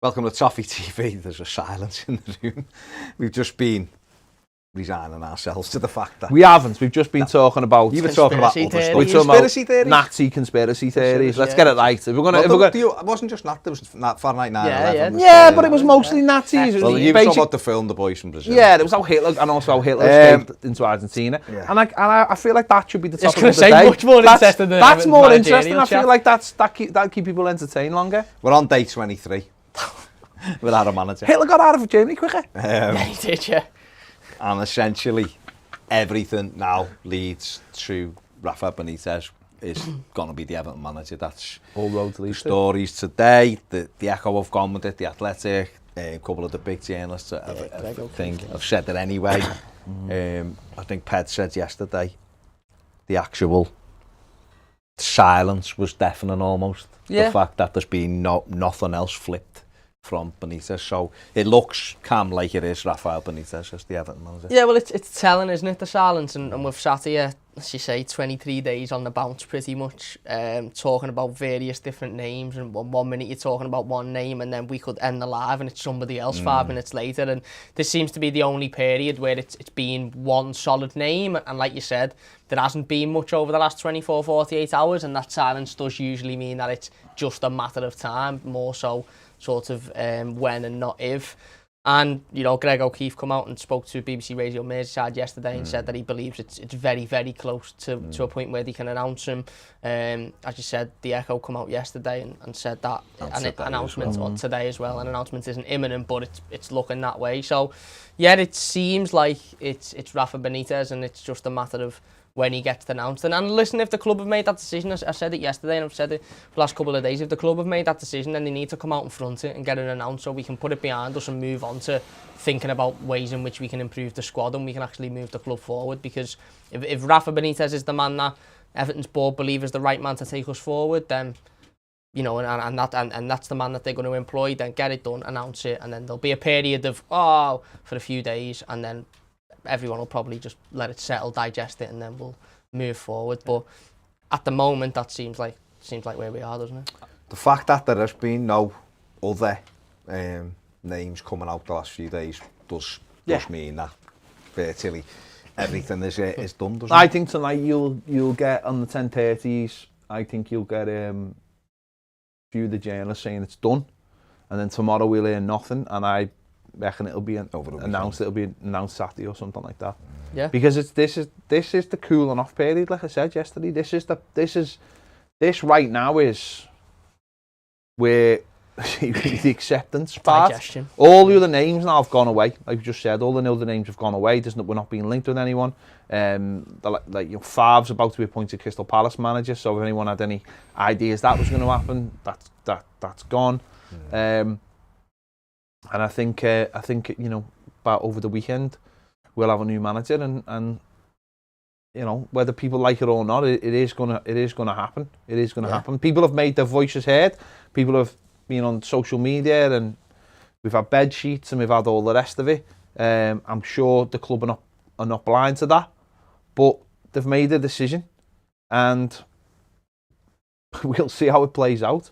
Welcome to Toffee TV. There's a silence in the room. We've just been resigning ourselves to the fact that... We haven't. We've just been talking about... You were talking about other stuff. Conspiracy theories? Nazi conspiracy theories. Let's get it right. If we're gonna, it wasn't just that. There was Fahrenheit 9/11. Yeah, but it was mostly Nazis. Well, you were talking about the film The Boys from Brazil. Yeah, it was how Hitler, and also how Hitler escaped into Argentina. Yeah. And I feel like that should be the topic of the day. Much more interesting than that's more interesting. I feel like that'll keep people entertained longer. We're on day 23. Without a manager. Hitler got out of Germany quicker. Yeah, he did, yeah. And essentially, everything now leads to Rafa Benitez is going to be the Everton manager. That's all roads lead to. Stories today. The Echo have gone with it. The Athletic, a couple of the big journalists have said it anyway. I think Ped said yesterday the actual silence was deafening almost. The fact that there's been nothing else flipped from Benitez, so it looks calm like it is Rafael Benitez as the Everton manager. Yeah, well, it's telling, isn't it, the silence, and we've sat here, as you say, 23 days on the bounce pretty much, talking about various different names, and 1 minute you're talking about one name, and then we could end the live and it's somebody else 5 minutes later, and this seems to be the only period where it's been one solid name, and like you said, there hasn't been much over the last 24, 48 hours, and that silence does usually mean that it's just a matter of time, more so sort of when and not if. And, you know, Greg O'Keefe come out and spoke to BBC Radio Merseyside yesterday and said that he believes it's very, very close to a point where they can announce him. As you said, the Echo come out yesterday and said that an announcement today as well. An announcement isn't imminent, but it's looking that way. So, yeah, it seems like it's Rafa Benitez, and it's just a matter of when he gets announced. And listen, if the club have made that decision, I said it yesterday and I've said it the last couple of days, if the club have made that decision, then they need to come out and front it and get it announced so we can put it behind us and move on to thinking about ways in which we can improve the squad and we can actually move the club forward. Because if Rafa Benitez is the man that Everton's board believe is the right man to take us forward, then, you know, and that's the man that they're going to employ, then get it done, announce it, and then there'll be a period of, for a few days, and then everyone will probably just let it settle, digest it, and then we'll move forward. But at the moment, that seems like where we are, doesn't it? The fact that there has been no other names coming out the last few days does mean that virtually everything is done, doesn't it? I think tonight you'll get on the 10:30s. I think you'll get a few of the journalists saying it's done, and then tomorrow we'll hear nothing. And I reckon it'll be announced. It'll be announced Saturday or something like that. Yeah. Because this is the cooling off period, like I said yesterday. This right now is where the acceptance part. Digestion. All the other names now have gone away. Like you just said, all the other names have gone away. We're not being linked with anyone. Favre's about to be appointed Crystal Palace manager. So if anyone had any ideas that was going to happen, that's gone. And I think you know, about over the weekend we'll have a new manager, and you know, whether people like it or not, it is gonna happen. It is gonna happen. People have made their voices heard. People have been on social media, and we've had bed sheets and we've had all the rest of it. I'm sure the club are not blind to that, but they've made a decision, and we'll see how it plays out.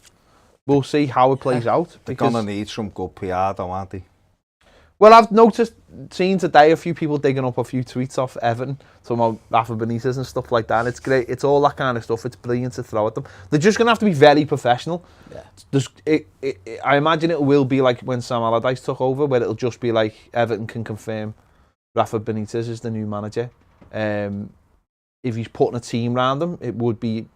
We'll see how it plays out. They're going to need some good PR, though, aren't they? Well, I've seen today a few people digging up a few tweets off Everton, talking about Rafa Benitez and stuff like that. It's great. It's all that kind of stuff. It's brilliant to throw at them. They're just going to have to be very professional. Yeah. I imagine it will be like when Sam Allardyce took over, where it'll just be like Everton can confirm Rafa Benitez is the new manager. If he's putting a team around them, it would be...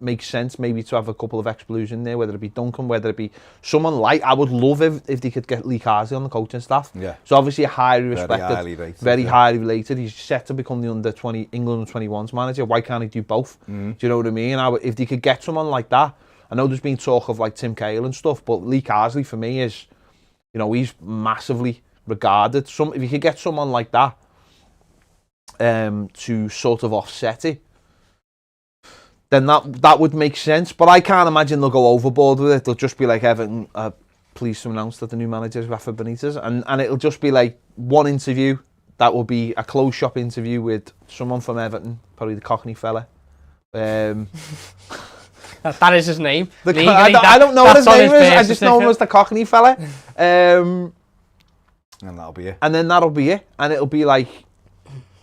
makes sense maybe to have a couple of ex-Blues in there, whether it be Duncan, whether it be someone like, I would love if they could get Lee Carsley on the coaching staff. Yeah. So obviously a highly respected, very highly rated. He's set to become the England under-21s manager. Why can't he do both? Do you know what I mean? If they could get someone like that, I know there's been talk of like Tim Cahill and stuff, but Lee Carsley for me is, you know, he's massively regarded. If you could get someone like that to sort of offset it, then that would make sense. But I can't imagine they'll go overboard with it. They'll just be like, Everton, pleased to announce that the new manager is Rafa Benitez. And it'll just be like one interview. That will be a closed shop interview with someone from Everton, probably the Cockney fella. That is his name. I don't know what his name is. I just know him as the Cockney fella. And that'll be it. And then that'll be it. And it'll be like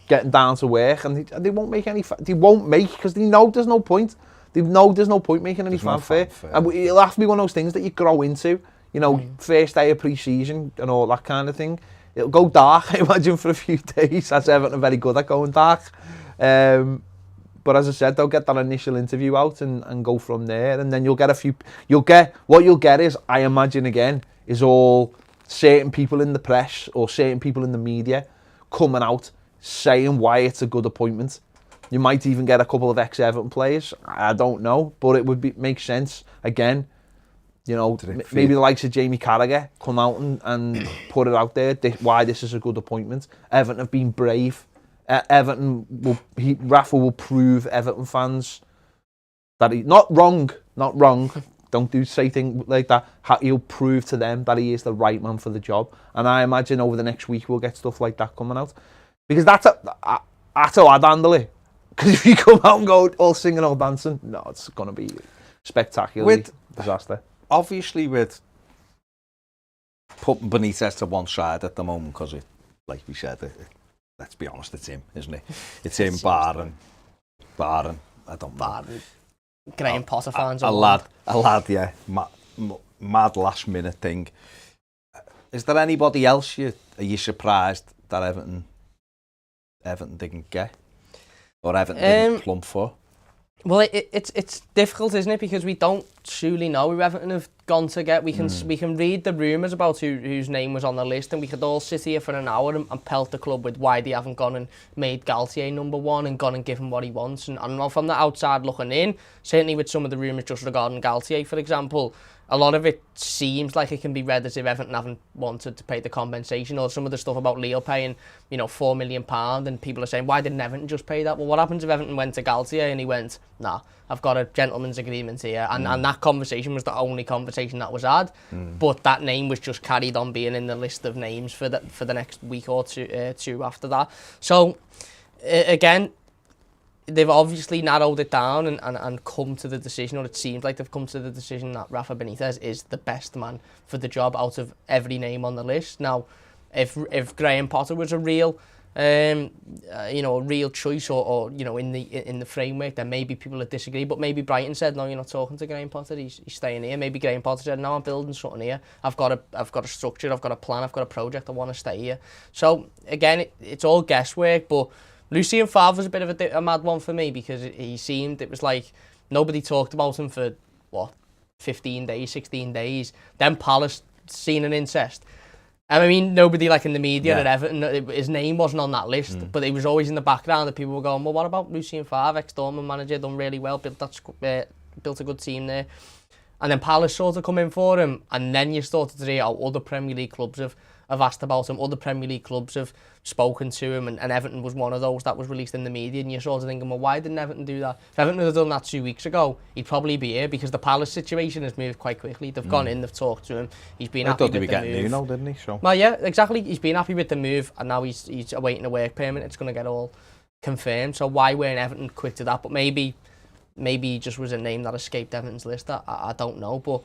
getting down to work. And they won't make any... They won't make, because they know there's no point. They know there's no point making any fanfare. And it'll have to be one of those things that you grow into. You know, first day of pre-season and all that kind of thing. It'll go dark, I imagine, for a few days. That's Everton very good at going dark. But as I said, they'll get that initial interview out and go from there. And then you'll get what you'll get is, I imagine again, is all certain people in the press or certain people in the media coming out saying why it's a good appointment. You might even get a couple of ex-Everton players. I don't know, but it would make sense. Again, you know, maybe the likes of Jamie Carragher come out and put it out there, why this is a good appointment. Everton have been brave. Rafa will prove Everton fans that he's not wrong. Don't say things like that. He'll prove to them that he is the right man for the job. And I imagine over the next week we'll get stuff like that coming out. Because that's how I'd handle it. Because if you come out and go all singing, all dancing, no, it's going to be spectacularly disaster. Obviously, with putting Benitez to one side at the moment, because like we said, let's be honest, it's him, isn't it? It's him, barring, I don't know. Graham Potter fans. A lad, yeah. Mad last minute thing. Is there anybody else are you surprised that Everton didn't get? Or Everton didn't plump for? Well, it's difficult, isn't it? Because we don't truly know who Everton have gone to get. We can read the rumours about whose name was on the list, and we could all sit here for an hour and pelt the club with why they haven't gone and made Galtier number one and gone and given what he wants. And I don't know, from the outside looking in, certainly with some of the rumours just regarding Galtier, for example, a lot of it seems like it can be read as if Everton haven't wanted to pay the compensation, or some of the stuff about Leo paying, £4 million, and people are saying, why didn't Everton just pay that? Well, what happens if Everton went to Galtier and he went, nah, I've got a gentleman's agreement here, and that conversation was the only conversation that was had, but that name was just carried on being in the list of names for the next week or two after that. So, again, they've obviously narrowed it down and come to the decision, or it seems like they've come to the decision that Rafa Benitez is the best man for the job out of every name on the list. Now, if Graham Potter was a real, a real choice, or in the framework, then maybe people would disagree. But maybe Brighton said, no, you're not talking to Graham Potter. He's staying here. Maybe Graham Potter said, no, I'm building something here. I've got a structure. I've got a plan. I've got a project. I want to stay here. So again, it's all guesswork, but Lucien Favre was a bit of a mad one for me, because it was like nobody talked about him for, 15 days, 16 days. Then Palace seen an incest. I mean, nobody in the media at Everton, his name wasn't on that list, but it was always in the background that people were going, well, what about Lucien Favre, ex-Dortmund manager, done really well, built a good team there. And then Palace sort of come in for him, and then you started to hear how other Premier League clubs have asked about him, other Premier League clubs have spoken to him, and Everton was one of those that was released in the media, and you're sort of thinking, well, why didn't Everton do that? If Everton had done that 2 weeks ago, he'd probably be here, because the Palace situation has moved quite quickly. They've gone in, they've talked to him, he's been happy with the move. I thought he was getting Nuno, didn't he? So. Well, yeah, exactly. He's been happy with the move, and now he's awaiting a work permit. It's going to get all confirmed. So why weren't Everton quick to that? But maybe he just was a name that escaped Everton's list. I don't know, but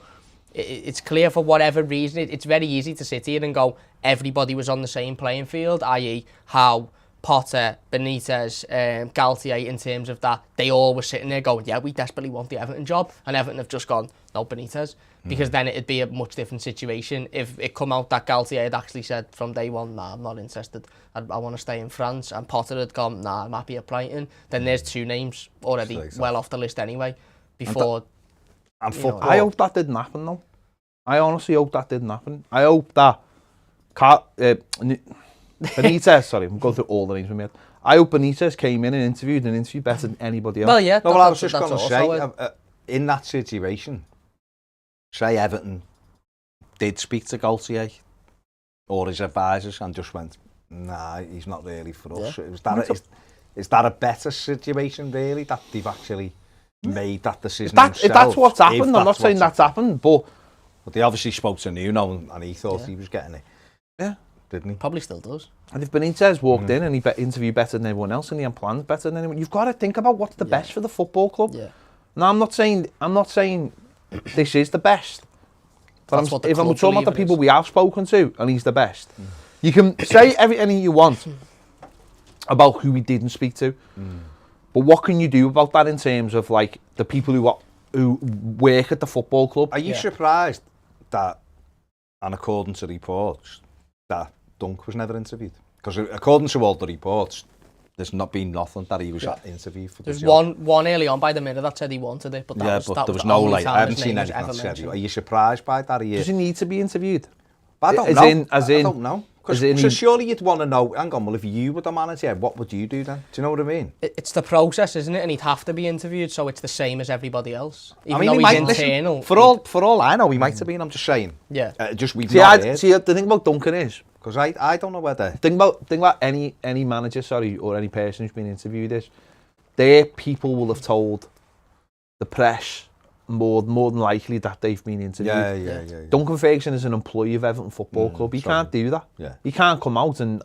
it's clear for whatever reason. It's very easy to sit here and go, everybody was on the same playing field, i.e. how Potter, Benitez, Galtier, in terms of that, they all were sitting there going, yeah, we desperately want the Everton job, and Everton have just gone, no, Benitez, because then it'd be a much different situation. If it come out that Galtier had actually said from day one, nah, I'm not interested, I want to stay in France, and Potter had gone, nah, I'm happy at Brighton, then there's two names already well off the list anyway, before... I hope that didn't happen, though. I honestly hope that didn't happen. I hope that Benitez, sorry, I'm going through all the names we made. I hope Benitez came in and interviewed better than anybody else. Well, yeah. No, I was just going to say, in that situation, say Everton did speak to Galtier or his advisors and just went, nah, he's not really for us. Yeah. Is that a better situation, really, that they've actually made that decision themselves? If that's what's happened, I'm not saying that's happened, but they obviously spoke to Nuno and he thought he was getting it. Yeah. Didn't he? Probably still does. And if Benitez walked in and he interviewed better than everyone else and he had plans better than anyone, you've got to think about what's the best for the football club. Yeah. No, I'm not saying this is the best. But if I'm talking about the people we have spoken to, and he's the best, you can say everything you want about who we didn't speak to, but what can you do about that in terms of like the people who work at the football club? Are you surprised that, and according to reports, that Dunk was never interviewed? Because according to all the reports, there's not been nothing that he was interviewed for. There's one early on by the Mirror that said he wanted it, but that there was no like. I haven't seen anything that said. Are you surprised by that? Does he need to be interviewed? I don't know. I don't know. Because surely you'd want to know. Hang on, well, if you were the manager, what would you do then? Do you know what I mean? It's the process, isn't it? And he'd have to be interviewed, so it's the same as everybody else. Even though he's internal. Listen, for all I know, he might have been. I'm just saying. Yeah. We've not heard. See, the thing about Duncan is, because I don't know whether. Think about any manager, or any person who's been interviewed is, their people will have told the press more than likely that they've been interviewed. Yeah. Duncan Ferguson is an employee of Everton Football Club. He can't do that. Yeah. He can't come out and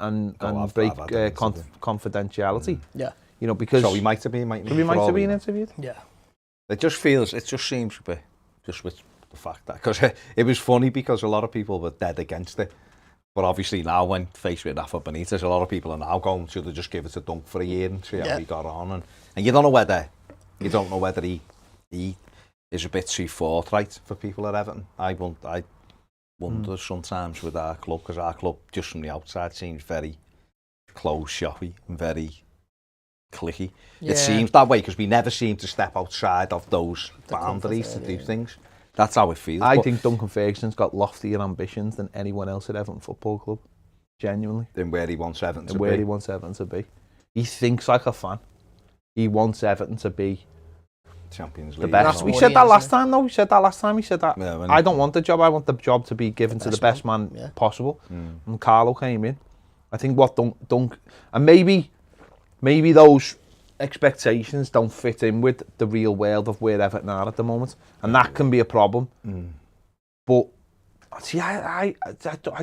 break confidentiality. Yeah. You know, because so he might have been. He might have been interviewed. Yeah. It just seems to be just with the fact that, because it was funny because a lot of people were dead against it. But obviously now, when faced with Rafa Benitez, a lot of people are now going, should they just give it to Dunk for a year and see how he got on? And you don't know whether he is a bit too forthright for people at Everton. I wonder sometimes with our club, because our club, just from the outside, seems very close shoppy and very cliquey. It seems that way because we never seem to step outside of those boundaries to do things. That's how it feels. I think Duncan Ferguson's got loftier ambitions than anyone else at Everton Football Club. Genuinely. Than where he wants Everton to be. He thinks like a fan. He wants Everton to be Champions the League. best. We said that last time, though. He said that. Yeah, I don't want the job. I want the job to be given to the best man possible. And Carlo came in. I think what Dunk and maybe those expectations don't fit in with the real world of where Everton are at the moment, and that can be a problem. But see, I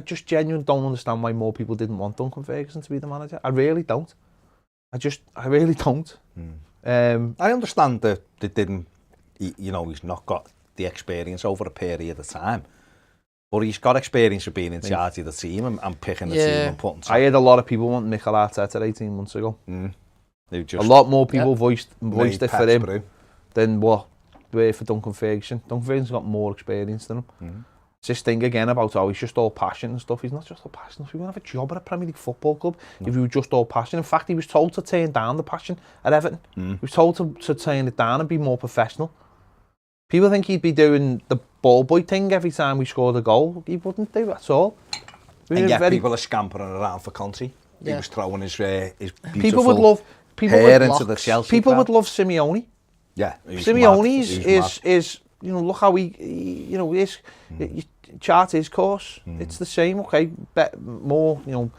just genuinely don't understand why more people didn't want Duncan Ferguson to be the manager. I really don't. I really don't. I understand that they didn't. He's not got the experience over a period of time, but he's got experience of being in charge of the team and picking the team and putting. I heard a lot of people want Mikel Arteta 18 months ago. A lot more people voiced it for him than what were for Duncan Ferguson. Duncan Ferguson's got more experience than him. It's this thing again about he's just all passion and stuff. He's not just all passion. He wouldn't have a job at a Premier League football club if he was just all passion. In fact, he was told to turn down the passion at Everton. He was told to turn it down and be more professional. People think he'd be doing the ball boy thing every time we scored a goal. He wouldn't do that at all. And yet people are scampering around for Conte. He was throwing his beautiful hair into the Chelsea. People would love Simeone. Yeah, Simeone is look how his chart his course. It's the same. Okay, more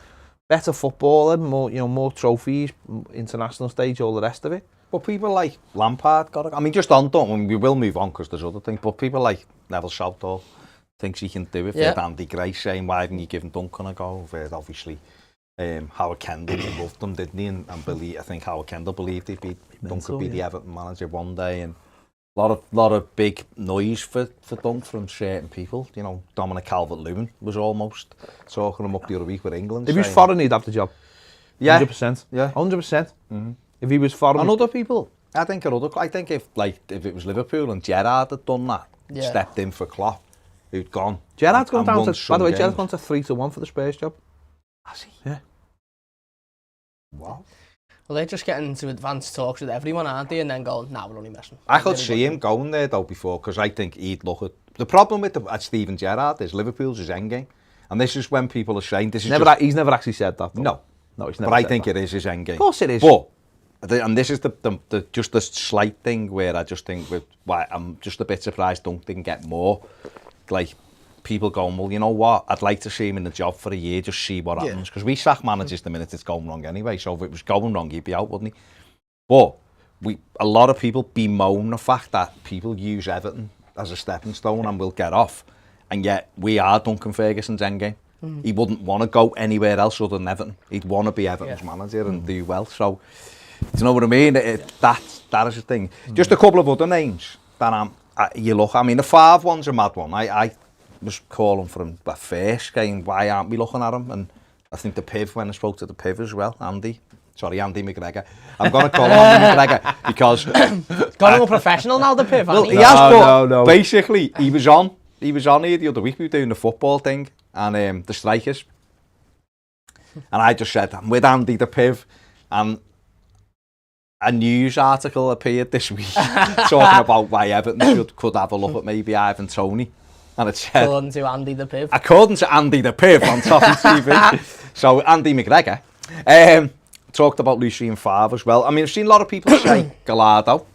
better footballer, more trophies, international stage, all the rest of it. But people like Lampard just on Duncan. We will move on because there's other things. But people like Neville Southall thinks he can do it. Andy Gray saying, why haven't you given Duncan a go? Obviously, Howard Kendall loved them, didn't he? And I think Howard Kendall believed Duncan could be the Everton manager one day. And a lot of big noise for Dunk from certain people. Dominic Calvert-Lewin was almost talking him up the other week with England. If he was foreign, he'd have the job. 100%. Yeah, 100%. If he was foreign, and other people, I think if it was Liverpool and Gerrard had done that, stepped in for Klopp, who'd gone. Gerrard's gone down to. By the way, Gerrard's gone to 3-1 for the Spurs job. Has he? Yeah. Wow. Well, they're just getting into advanced talks with everyone, aren't they? And then going, we're only messing. I could see him going there though before, because I think he'd look at the problem with Steven Gerrard is Liverpool's his endgame, and this is when people are saying this is. He's never actually said that. Though. No, he's never. But I think it is his endgame. Of course it is. But and this is the just the slight thing where I just think why I'm just a bit surprised Dunk didn't get more. Like people going, well, you know what? I'd like to see him in the job for a year, just see what happens. Because we sack managers the minute it's going wrong anyway. So if it was going wrong, he'd be out, wouldn't he? But a lot of people bemoan the fact that people use Everton as a stepping stone and will get off. And yet we are Duncan Ferguson's endgame. He wouldn't want to go anywhere else other than Everton. He'd want to be Everton's manager and do well. So you know what I mean? That is the thing. Just a couple of other names that you look. I mean, the Favre one's a mad one. I was calling for him at first, going, why aren't we looking at him? And I think the Piv, when I spoke to the Piv as well, Andy McGregor. I'm going to call him Andy McGregor because... Got him a professional now, the Piv, well, hasn't he? He has, but no. Basically, he was on here the other week. We were doing the football thing and the strikers. And I just said, I'm with Andy the Piv. And a news article appeared this week talking about why Everton could have a look at maybe Ivan Toney. And it said... According to Andy the Piv. According to Andy the Piv on Toffee TV. So Andy McGregor talked about Lucien Favre as well. I mean, I've seen a lot of people say Gallardo,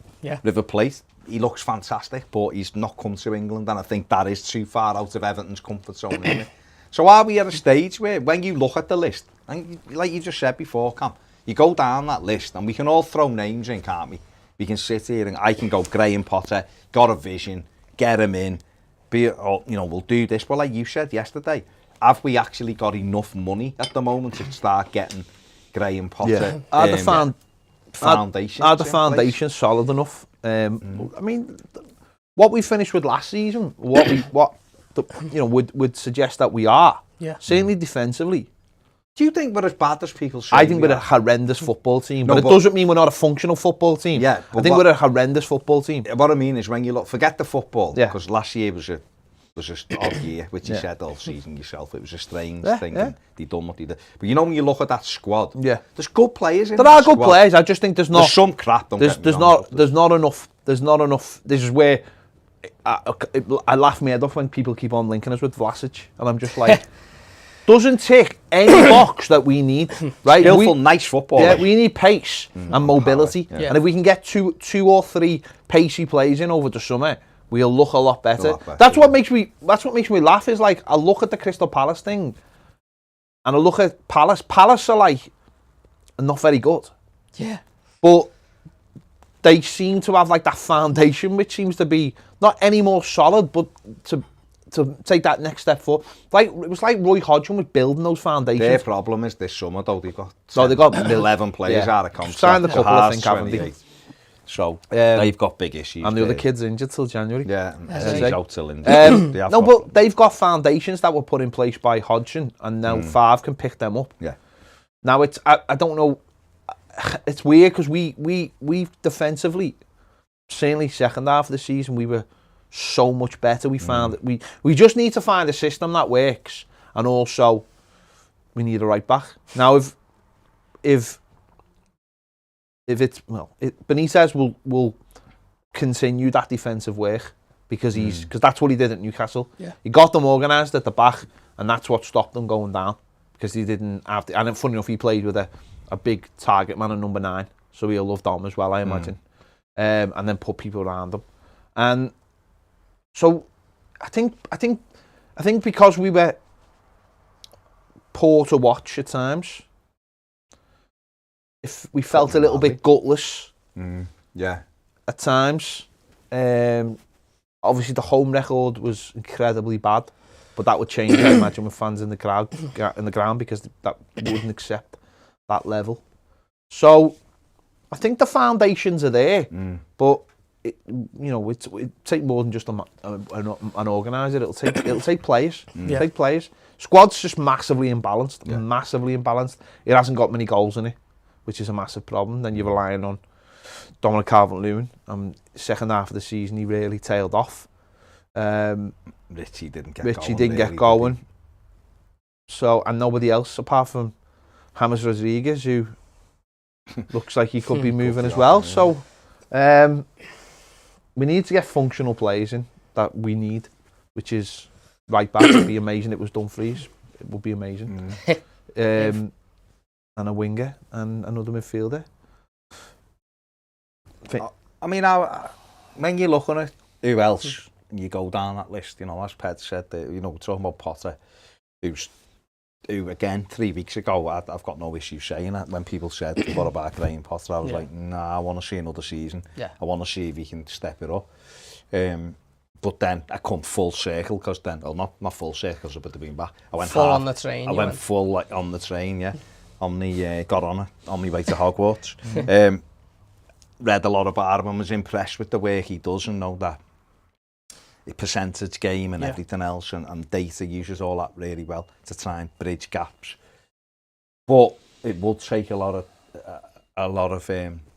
River Plate. He looks fantastic, but he's not come to England. And I think that is too far out of Everton's comfort zone, isn't it? So are we at a stage where, when you look at the list, and like you just said before, Cam, you go down that list and we can all throw names in, can't we? We can sit here and I can go, Graham Potter, got a vision, get him in, we'll do this. But like you said yesterday, have we actually got enough money at the moment to start getting Graham Potter? Are the foundations solid enough? I mean, what we finished with last season, would suggest that we are. Yeah. Certainly defensively. Do you think we're as bad as people say? I think we're a horrendous football team, but it doesn't mean we're not a functional football team. Yeah, I think we're a horrendous football team. What I mean is when you look, forget the football, because last year was a odd year, which you said all season yourself. It was a strange thing. And they done what they did. But you know when you look at that squad, there's good players in there. There are good players. I just think there's some crap. There's not enough. This is where I laugh my head off when people keep on linking us with Vlasic, and I'm just like, doesn't tick any box that we need. Right? Skillful, nice football. Yeah, we need pace and mobility, and if we can get two or three pacey players in over the summer, we'll look a lot better. That's what makes me laugh. Is like I look at the Crystal Palace thing, and I look at Palace. Palace are not very good. Yeah, but they seem to have that foundation, which seems to be not any more solid, but to take that next step forward. It was like Roy Hodgson was building those foundations. Their problem is this summer though they've got 11 players out of contract. Signed a couple, I think, haven't they? So they've got big issues. And the other kid's injured till January. Yeah, he's out till January. But they've got foundations that were put in place by Hodgson, and now Favre can pick them up. Yeah. Now I don't know. It's weird because we defensively, certainly second half of the season, we were so much better. We found that we just need to find a system that works, and also we need a right back. Now if it's Benitez will continue that defensive work because that's what he did at Newcastle. Yeah. He got them organised at the back, and that's what stopped them going down because he didn't have to. And funny enough, he played with a big target man at number 9, so he'll love Dom as well, I imagine. And then put people around him, and so I think because we were poor to watch at times, if we felt a little bit gutless, at times. Obviously, the home record was incredibly bad, but that would change, I imagine, with fans in the ground because that wouldn't accept that level. So I think the foundations are there, but it take more than just an organizer. It'll take players. Take players. Squad's just massively imbalanced. It hasn't got many goals in it, which is a massive problem. Then you're relying on Dominic Calvert-Lewin. Second half of the season, he really tailed off. Richie didn't get going. So, and nobody else apart from James Rodriguez, who looks like he could be moving as well. So, we need to get functional players in that we need, which is right back. It'd be amazing. It was Dumfries. It would be amazing. And a winger and another midfielder. I mean, when you look at it, who else? You go down that list, as Ped said, we're talking about Potter, who again, 3 weeks ago, I've got no issue saying that. When people said, what about Graham Potter? I was like, nah, I want to see another season. Yeah. I want to see if he can step it up. But then I come full circle, because then, well, not full circle, because I've been back. I went full on the train. I went full on the train, yeah. got on it on my way to Hogwarts. Read a lot about him and was impressed with the work he does, and know that percentage game and everything else, and data uses all that really well to try and bridge gaps. But it would take a lot of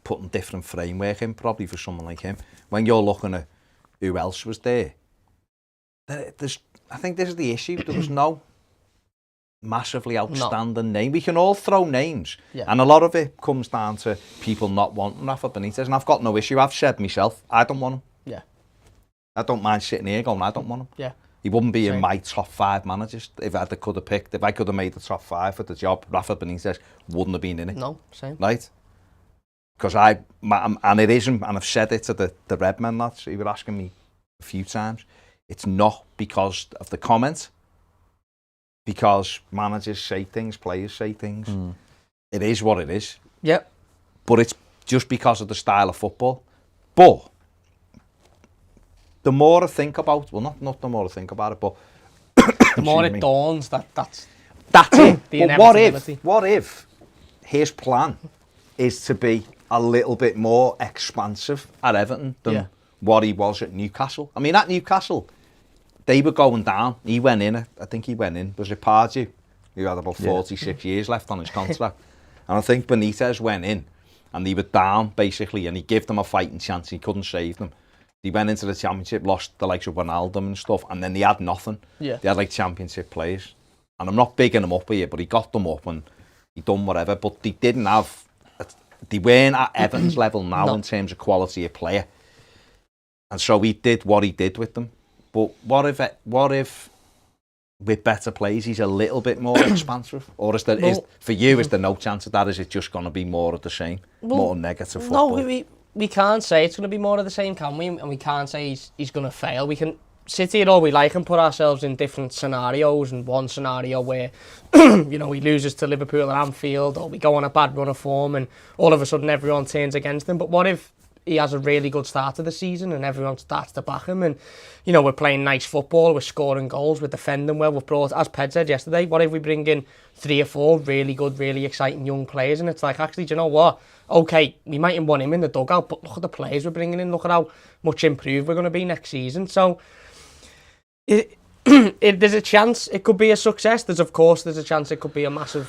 putting different framework in, probably for someone like him. When you're looking at who else was there, I think this is the issue. There was no massively outstanding name. We can all throw names, and a lot of it comes down to people not wanting Rafa Benitez, and I've got no issue. I've said myself, I don't want him. Yeah. I don't mind sitting here going, I don't want him. Yeah. He wouldn't be in my top 5 managers if I could have picked. If I could have made the top 5 for the job, Rafa Benitez wouldn't have been in it. No, same. Right? Because and it isn't, and I've said it to the Redmen lads who were asking me a few times, it's not because of the comment, because managers say things, players say things. It is what it is. Yep. But it's just because of the style of football. But the more I think about, well, not the more I think about it, but the more it dawns that's it. But what if his plan is to be a little bit more expansive at Everton than what he was at Newcastle? I mean, at Newcastle, they were going down. He went in. I think he went in. Was it Pardew, who had about 46 years left on his contract? And I think Benitez went in, and he was down basically, and he gave them a fighting chance. He couldn't save them. He went into the Championship, lost the likes of Wijnaldum and stuff, and then they had nothing. Yeah. They had like Championship players. And I'm not bigging them up here, but he got them up and he done whatever. But they didn't have, they weren't at Everton's level now in terms of quality of player. And so he did what he did with them. But what if with better players he's a little bit more expansive? Or is there, for you, is there no chance of that? Is it just going to be more of the same, more negative football? No, we can't say it's going to be more of the same, can we? And we can't say he's going to fail. We can sit here all we like and put ourselves in different scenarios, and one scenario where he loses to Liverpool at Anfield, or we go on a bad run of form and all of a sudden everyone turns against him. But what if he has a really good start to the season and everyone starts to back him, and we're playing nice football, we're scoring goals, we're defending well, we've brought, as Ped said yesterday, what if we bring in 3 or 4 really good, really exciting young players, and it's like, actually, do you know what? Okay, we mightn't want him in the dugout, but look at the players we're bringing in, look at how much improved we're going to be next season. So there's a chance it could be a success. There's a chance it could be a massive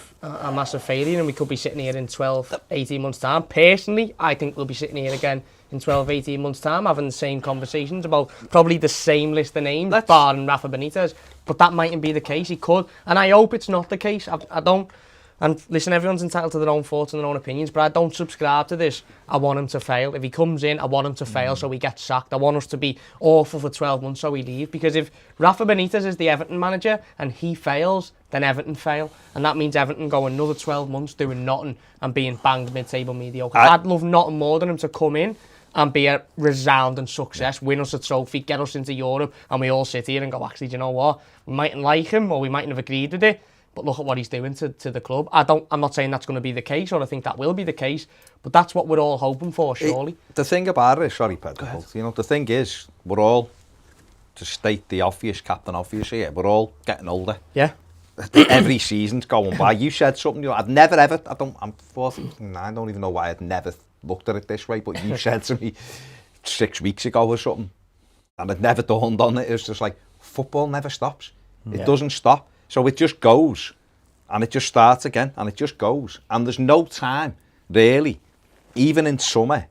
failure, and we could be sitting here in 12, 18 months' time. Personally, I think we'll be sitting here again in 12, 18 months' time having the same conversations about probably the same list of names, barring Rafa Benitez. But that mightn't be the case. He could, and I hope it's not the case. I don't. And listen, everyone's entitled to their own thoughts and their own opinions, but I don't subscribe to this. I want him to fail. If he comes in, I want him to fail so he gets sacked. I want us to be awful for 12 months so he leaves. Because if Rafa Benitez is the Everton manager and he fails, then Everton fail. And that means Everton go another 12 months doing nothing and being banged mid-table mediocre. I'd love nothing more than him to come in and be a resounding success, win us a trophy, get us into Europe, and we all sit here and go, actually, do you know what? We mightn't like him or we mightn't have agreed with it, but look at what he's doing to the club. I'm not saying that's going to be the case, or I think that will be the case, but that's what we're all hoping for, surely. The thing about it, sorry, Pedro, the thing is, we're all, to state the obvious, Captain Obvious here, we're all getting older. Yeah. Every season's going by. You said something, I'm 49, I don't even know why I'd never looked at it this way, but you said to me 6 weeks ago or something, and it never dawned on it. It's just like, football never stops. It doesn't stop. So it just goes, and it just starts again, and it just goes. And there's no time, really, even in summer,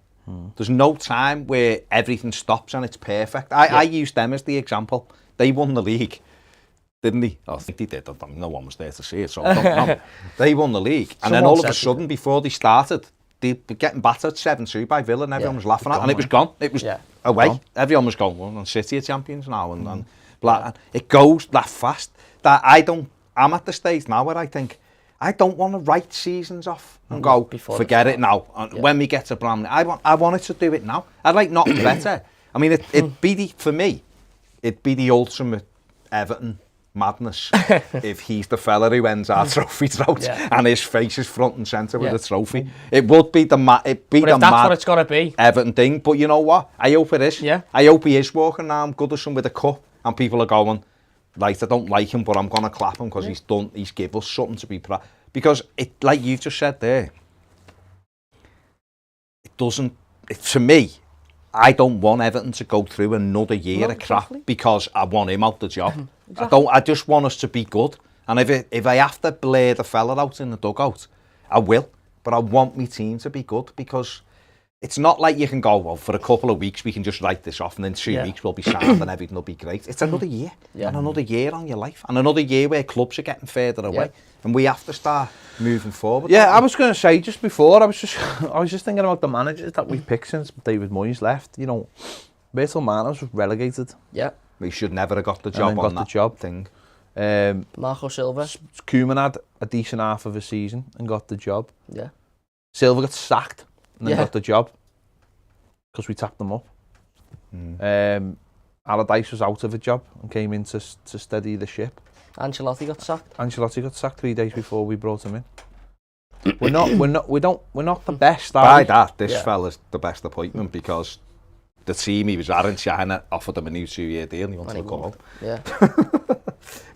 there's no time where everything stops and it's perfect. I used them as the example. They won the league, didn't they? I think they did. No one was there to see it, so I don't know. They won the league, and then all of a sudden, before they started, they were getting battered 7-2 by Villa, and everyone was laughing at it, and it was gone. It was away. Everyone was going, well, City are champions now, and it goes that fast. That I'm at the stage now where I think, I don't want to write seasons off and go, forget it now. And when we get to Bramley, I wanted to do it now. I'd like nothing better. I mean, for me, it'd be the ultimate Everton madness if he's the fella who ends our trophy drought and his face is front and centre with the trophy. It would be the mad what it's got to be. Everton thing. But you know what? I hope it is. Yeah. I hope he is walking now. I'm Goodison with a cup, and people are going, right, I don't like him, but I'm going to clap him because he's given us something to be proud. Because it, like you've just said there, it doesn't. To me, I don't want Everton to go through another year of crap because I want him out the job. Exactly. I just want us to be good. And if I have to blare the fella out in the dugout, I will. But I want my team to be good because it's not like you can go, well, for a couple of weeks we can just write this off and in 3 weeks we'll be sound and everything will be great. It's another year and another year on your life and another year where clubs are getting further away and we have to start moving forward. Yeah, I was going to say just before, I was just thinking about the managers that we've picked since David Moyes left. You know, Bertel Manos was relegated. Yeah. We should never have got the job on that thing. Marco Silva. Koeman had a decent half of a season and got the job. Yeah. Silva got sacked and then got the job because we tapped them up. Allardyce was out of a job and came in to steady the ship. Ancelotti got sacked 3 days before we brought him in. We're not the best. By that, this fella's the best appointment because the team he was at in China offered him a new 2-year deal and he wanted to go home. Yeah.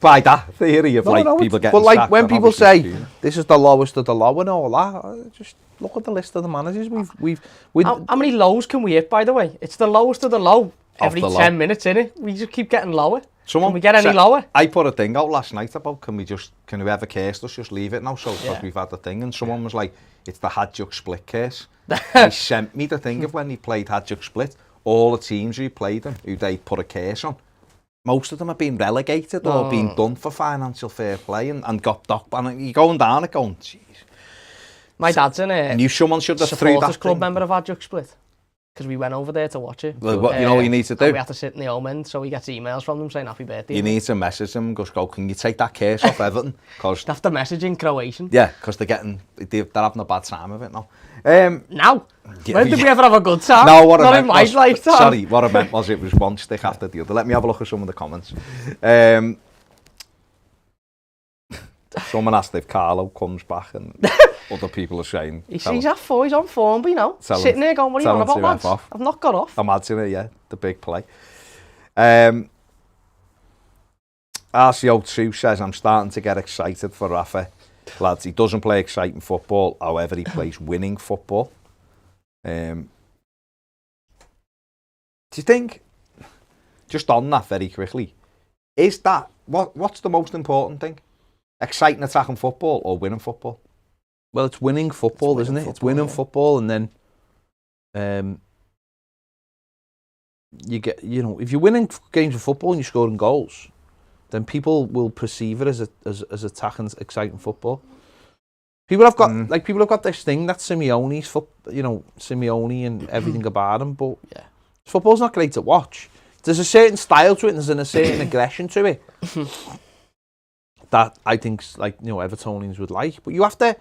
By that theory of people getting but like sacked, when people say this is the lowest of the low and all that, just look at the list of the managers we've how many lows can we hit, by the way? It's the lowest of the low every 10 minutes, innit? We just keep getting lower. Can we get any lower? I put a thing out last night about can whoever cursed us just leave it now, so because we've had the thing, and someone was like, it's the Hadjuk Split curse. He sent me the thing of when he played Hadjuk Split, all the teams who played him, who they put a curse on, most of them have been relegated or been done for financial fair play and got docked. And you're going down and going, jeez. My dad's in someone should have threw that club member of Hadjuk Split. Because we went over there to watch it. Well, what you know what you need to do? We had to sit in the home end, so he gets emails from them saying happy birthday. You need to message them and just go, can you take that curse off Everton? Cause have to message in Croatian. Yeah, because they're having a bad time of it now. Now? When did we ever have a good time? No, what Not I in meant my was, lifetime. Sorry, what I meant was it was one stick after the other. Let me have a look at some of the comments. Someone asked if Carlo comes back and other people are saying... He's on form, but you know, sitting there going, what are you on about, lads? I've not got off. Imagine it, yeah, the big play. RCO2 says, I'm starting to get excited for Rafa. Lads, he doesn't play exciting football, however he plays winning football. Do you think, just on that very quickly, is that, what's the most important thing? Exciting attacking football or winning football? Well, it's winning football, isn't it? It's winning football, and then you get, if you're winning games of football and you're scoring goals, then people will perceive it as attacking, exciting football. People have got this thing that Simeone's Simeone and everything about him, but football's not great to watch. There's a certain style to it, and there's a certain aggression to it that I think Evertonians would like. But you have to.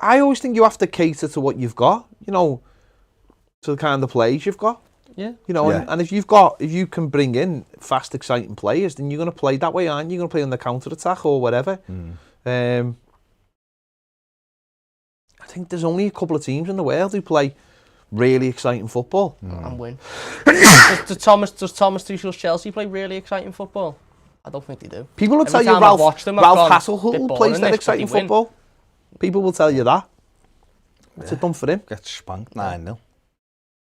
I always think you have to cater to what you've got. To the kind of players you've got. Yeah. And if you can bring in fast, exciting players, then you're going to play that way, aren't you? You're going to play on the counter attack or whatever. I think there's only a couple of teams in the world who play really exciting football and win. Does Thomas Tuchel's Chelsea play really exciting football? I don't think they do. People will tell you Ralph Hasenhüttl plays that exciting football. People will tell you that. What's it done for him? Gets spanked 9-0.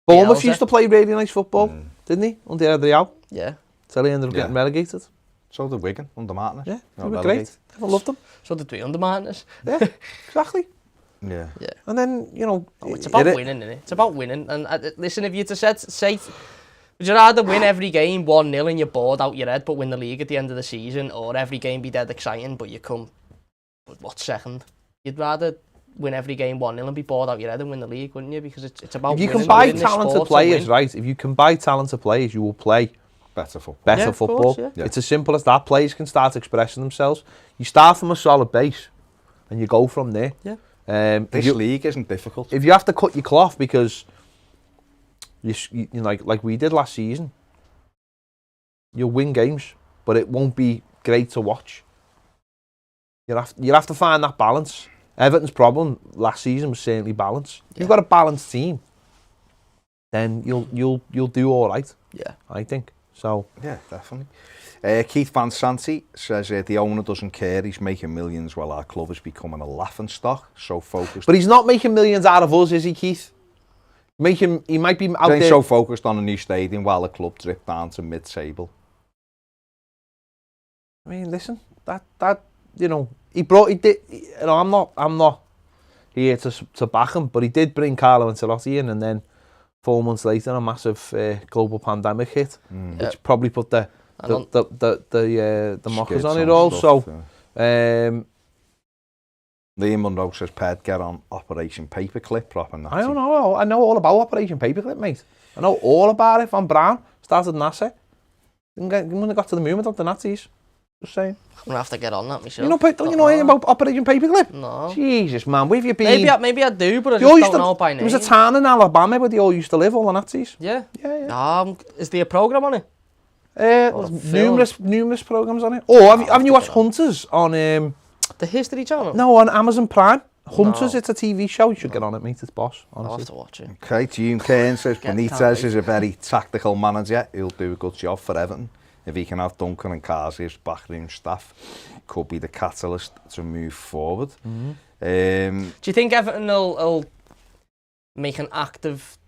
Bournemouth used to play really nice football, didn't he? Under Adriel. Yeah. Till he ended up getting relegated. So did Wigan under Martinez. Yeah, they were great. I loved them. So did we under Martinez. Yeah, exactly. Yeah. And then, it's about winning, isn't it? It's about winning. And listen, if you say, would you rather win every game 1-0 and you're bored out your head, but win the league at the end of the season, or every game be dead exciting, but you come, second? You'd rather win every game 1-0 and be bored out your head and win the league, wouldn't you? Because it's about winning. If you can buy talented players, right? If you can buy talented players, you will play better football. Better football. Course, yeah. It's as simple as that. Players can start expressing themselves. You start from a solid base, and you go from there. Yeah. This league isn't difficult. If you have to cut your cloth because you like we did last season, you'll win games, but it won't be great to watch. You have to find that balance. Everton's problem last season was certainly balance. If you've got a balanced team, then you'll do all right. Yeah, I think So yeah, definitely. Keith Van Santi says the owner doesn't care. He's making millions while our club is becoming a laughing stock. So focused. But he's not making millions out of us, is he, Keith? He might be out there. So focused on a new stadium while the club drift down to mid-table. I mean, listen, that you know, he did. You know, I'm not here to back him, but he did bring Carlo Ancelotti in, and then 4 months later, a massive global pandemic hit, which probably put the mockers on it all. Stuff, so, Liam Munro says, "Ped, get on Operation Paperclip, proper Nazi." I don't know. I know all about Operation Paperclip, mate. I know all about it. Van Braun started NASA. Wouldn't have got to the moon without the Nazis. Just saying. I'm gonna have to get on that myself. You know, don't you know anything about Operation Paperclip? No. Jesus, man, where have you been? Maybe I do, but I just don't know by name. There was a town in Alabama where they all used to live, all the Nazis. Yeah. Yeah. Is there a programme on it? There's numerous programs on it. Oh, have you watched Hunters on the History Channel? No, on Amazon Prime. Hunters, it's a TV show. You should get on it, mate. It's boss, honestly. I'll have to watch it. Okay, Jim Kane says Benitez is a very tactical manager. He'll do a good job for Everton. If he can have Duncan and Kazi as backroom staff, could be the catalyst to move forward. Do you think Everton will make an active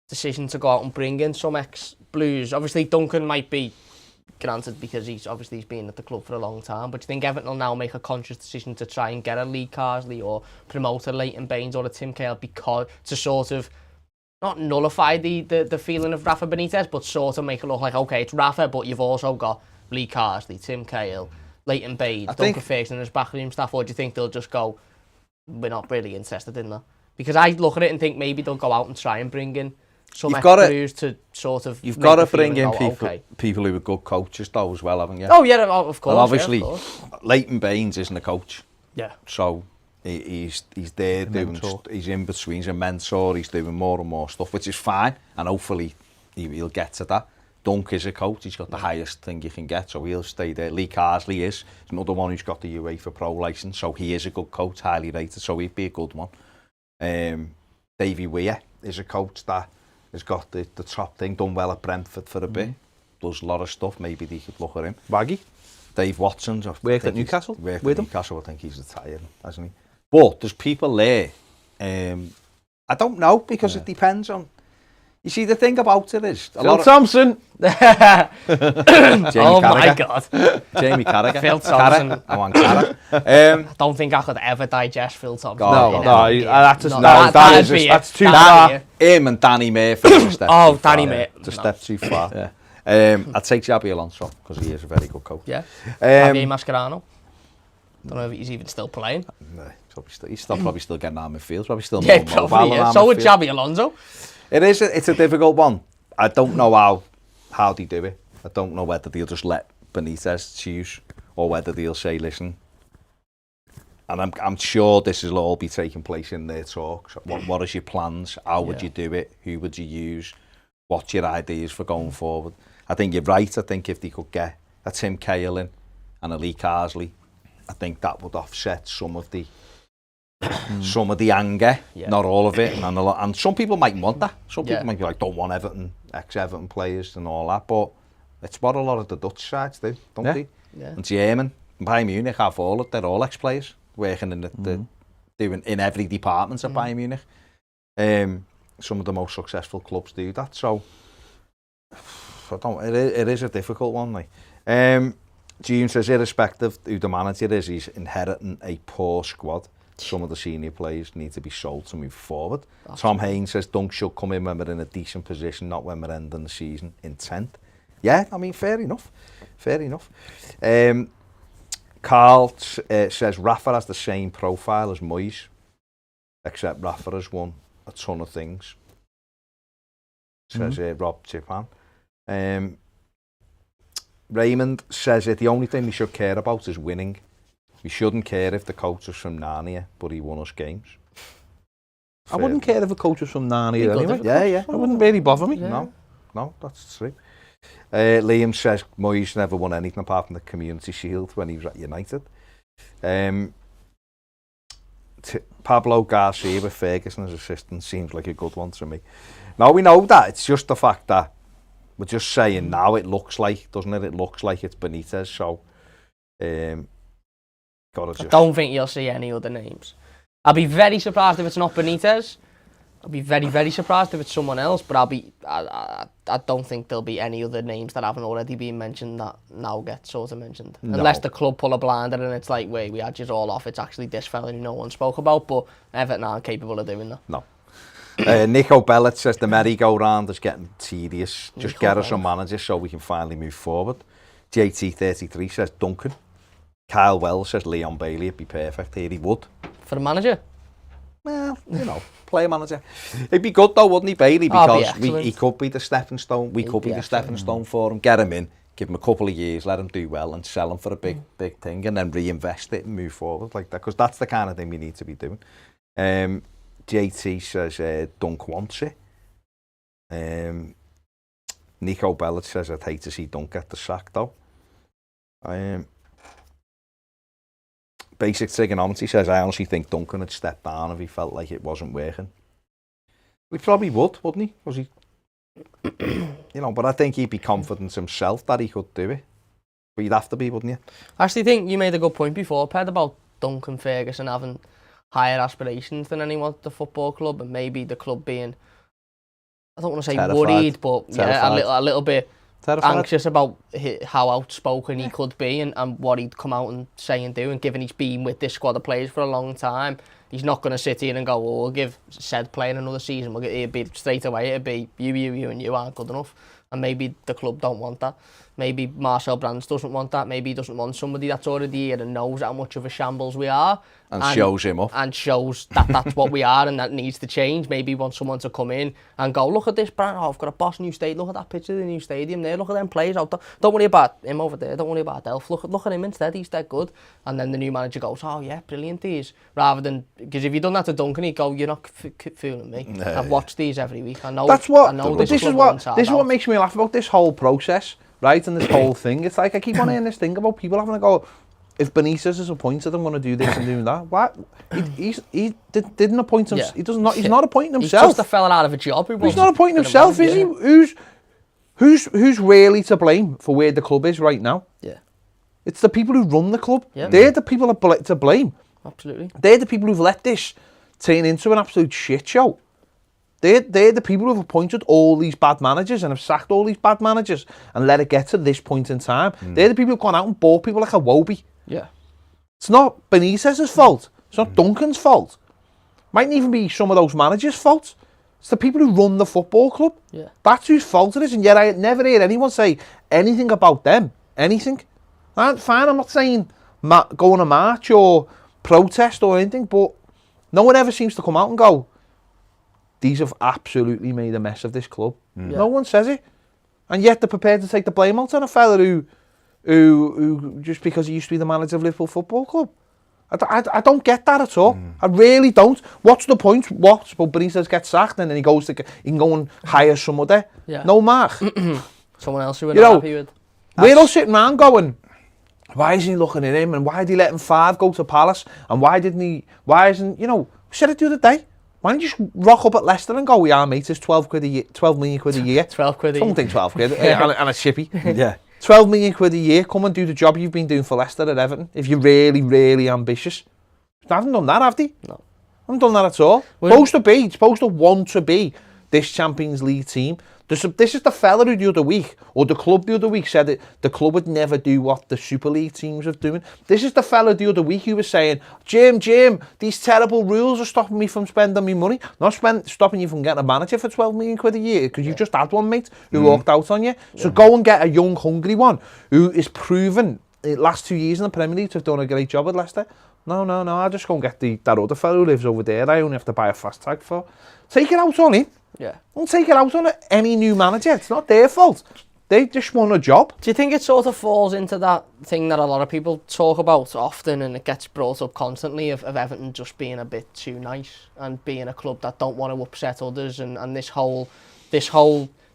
decision to go out and bring in some ex-Blues? Obviously, Duncan might be granted because he's been at the club for a long time, but do you think Everton will now make a conscious decision to try and get a Lee Carsley or promote a Leighton Baines or a Tim Cahill because to sort of not nullify the feeling of Rafa Benitez, but sort of make it look like, okay, it's Rafa, but you've also got Lee Carsley, Tim Cahill, Leighton Baines, Duncan Ferguson and his backroom staff, or do you think they'll just go, we're not really interested in that? Because I look at it and think maybe they'll go out and try and bring in some ex-Blues to sort of... You've got to bring in people who are good coaches though as well, haven't you? Oh yeah, of course. And obviously, yeah, of course. Leighton Baines isn't a coach. Yeah. So he's there doing, he's in between, he's a mentor, he's doing more and more stuff, which is fine, and hopefully he'll get to that. Dunk is a coach, he's got the highest thing you can get, so he'll stay there. Lee Carsley is another one who's got the UEFA Pro licence, so he is a good coach, highly rated, so he'd be a good one. Davy Weir is a coach that has got the top thing, done well at Brentford for a bit, does a lot of stuff, maybe they could look at him. Waggy? Dave Watson. Worked at Newcastle? Worked at Newcastle, I think he's retired, hasn't he? But there's people there, I don't know, because it depends on, you see, the thing about it is... Phil Thompson! Oh my God. Jamie Carragher. Phil Thompson. I want Carragher. I don't think I could ever digest Phil Thompson. That's too far. Him and Danny Murphy. Danny Murphy. It's a step too far. I'd take Xabi Alonso, because he is a very good coach. Yeah. Javier Mascherano. Don't know if he's even still playing. No, he's probably still getting out midfield. Probably still more mobile. Yeah. So would Xabi Alonso. It's a difficult one. I don't know how they do it. I don't know whether they'll just let Benitez choose or whether they'll say, listen, and I'm sure this will all be taking place in their talks. What is your plans? How would you do it? Who would you use? What's your ideas for going forward? I think you're right. I think if they could get a Tim Cahill in and a Lee Carsley, I think that would offset some of the anger, not all of it, and some people might want that. Some people might be like, don't want ex-Everton players and all that, but it's what a lot of the Dutch sides do, don't they? Yeah. And German, Bayern Munich have they're all ex-players working in doing in every department at Bayern Munich. Some of the most successful clubs do that, so it is a difficult one. Like. June says, irrespective who the manager is, he's inheriting a poor squad. Some of the senior players need to be sold to move forward. Tom Haynes says Dunk should come in when we're in a decent position, not when we're ending the season in 10th. Yeah, I mean, fair enough. Carl says Rafa has the same profile as Moyes, except Rafa has won a ton of things. Says Rob Chipan. Raymond says the only thing we should care about is winning. We shouldn't care if the coach is from Narnia, but he won us games. I wouldn't care if a coach was from Narnia anyway. Yeah. It wouldn't really bother me. Yeah. No, that's true. Liam says Moyes never won anything apart from the Community Shield when he was at United. Pablo Garcia with Ferguson as assistant seems like a good one to me. Now we know that, it's just the fact that We're just saying now it looks like, doesn't it? It looks like it's Benitez, so gotta just... I don't think you'll see any other names. I'll be very surprised if it's not Benitez. I'll be very, very surprised if it's someone else, but I don't think there'll be any other names that haven't already been mentioned that now get sort of mentioned. No. Unless the club pull a blinder and it's like, wait, we had you all off, it's actually this fella who no one spoke about, but Everton aren't capable of doing that. No. Nico Bellet says the merry-go-round is getting tedious. Just get us a manager so we can finally move forward. JT33 says Duncan. Kyle Wells says Leon Bailey would be perfect here. He would. For a manager? Well, you know, player manager. It'd be good though, wouldn't he, Bailey? Because he could be the stepping stone. We could be the stepping stone for him. Get him in, give him a couple of years, let him do well, and sell him for a big thing, and then reinvest it and move forward like that. Because that's the kind of thing we need to be doing. JT says Dunk wants it. Nico Bellet says I'd hate to see Dunk get the sack though. Basic Trigonometry says I honestly think Duncan would step down if he felt like it wasn't working. He probably would, wouldn't he? Was he? You know, but I think he'd be confident himself that he could do it. But you'd have to be, wouldn't you? I actually think you made a good point before, Ped, about Duncan Ferguson having higher aspirations than anyone at the football club, and maybe the club being, I don't want to say terrified. Worried, but yeah, a little bit terrified. Anxious about how outspoken he could be and what he'd come out and say and do. And given he's been with this squad of players for a long time, he's not going to sit here and go, oh, we'll give said player another season. It'd be straight away, it'd be you and you aren't good enough. And maybe the club don't want that. Maybe Marcel Brands doesn't want that. Maybe he doesn't want somebody that's already here and knows how much of a shambles we are. And shows him up. And shows that that's what we are and that needs to change. Maybe he wants someone to come in and go, look at this brand. Oh, I've got a boss new stadium. Look at that picture of the new stadium there. Look at them players out there. Don't worry about him over there. Don't worry about Delph. Look at him instead. He's dead good. And then the new manager goes, oh yeah, brilliant he is. Rather than, because if you'd done that to Duncan, he'd go, you're not fooling me. No, I've watched these every week. I know. That's what. I know this is what makes me laugh about this whole process, right? And this whole thing. It's like I keep on hearing this thing about people having to go, if Benitez is appointed, I'm going to do this and do that. What? He didn't appoint himself. Yeah. He's not appointing himself. He's just a fella out of a job. He's not appointing himself, is he? Who's really to blame for where the club is right now? Yeah. It's the people who run the club. Yeah. They're the people to blame. Absolutely. They're the people who've let this turn into an absolute shit show. They're the people who've appointed all these bad managers and have sacked all these bad managers and let it get to this point in time. They're the people who've gone out and bought people like a Wobie. Yeah. It's not Benitez's fault. It's not Duncan's fault. Mightn't even be some of those managers' fault. It's the people who run the football club. Yeah. That's whose fault it is. And yet I never hear anyone say anything about them. Anything. Fine, I'm not saying go on a march or protest or anything, but no one ever seems to come out and go, these have absolutely made a mess of this club. Yeah. No one says it. And yet they're prepared to take the blame out on a fella who just because he used to be the manager of Liverpool Football Club. I don't get that at all. I really don't. What's the point? Well, Benitez gets sacked and then he can go and hire somebody. Yeah. No, Mark. Someone else who we're not happy with. We're all sitting around going, why isn't he looking at him? And why did he let him 5 go to Palace? And why isn't, we said it the other day. Why don't you just rock up at Leicester and go, yeah, mate, it's 12 million quid a year. 12 quid a year. Something 12 quid and a chippy. Yeah. 12 million quid a year, come and do the job you've been doing for Leicester at Everton, if you're really, really ambitious. They haven't done that, have they? No. Haven't done that at all. It's supposed to want to be this Champions League team. This is the fella who the other week, or the club the other week, said that the club would never do what the Super League teams are doing. This is the fella the other week who was saying, Jim, these terrible rules are stopping me from spending my money. Not stopping you from getting a manager for 12 million quid a year, because you just had one, mate, who walked out on you. So go and get a young, hungry one who is proven the last 2 years in the Premier League to have done a great job at Leicester. No, I'll just go and get that other fella who lives over there I only have to buy a fast tag for. Take it out on him. Yeah. Don't take it out on any new manager. It's not their fault. They just want a job. Do you think it sort of falls into that thing that a lot of people talk about often and it gets brought up constantly of Everton just being a bit too nice and being a club that don't want to upset others and this whole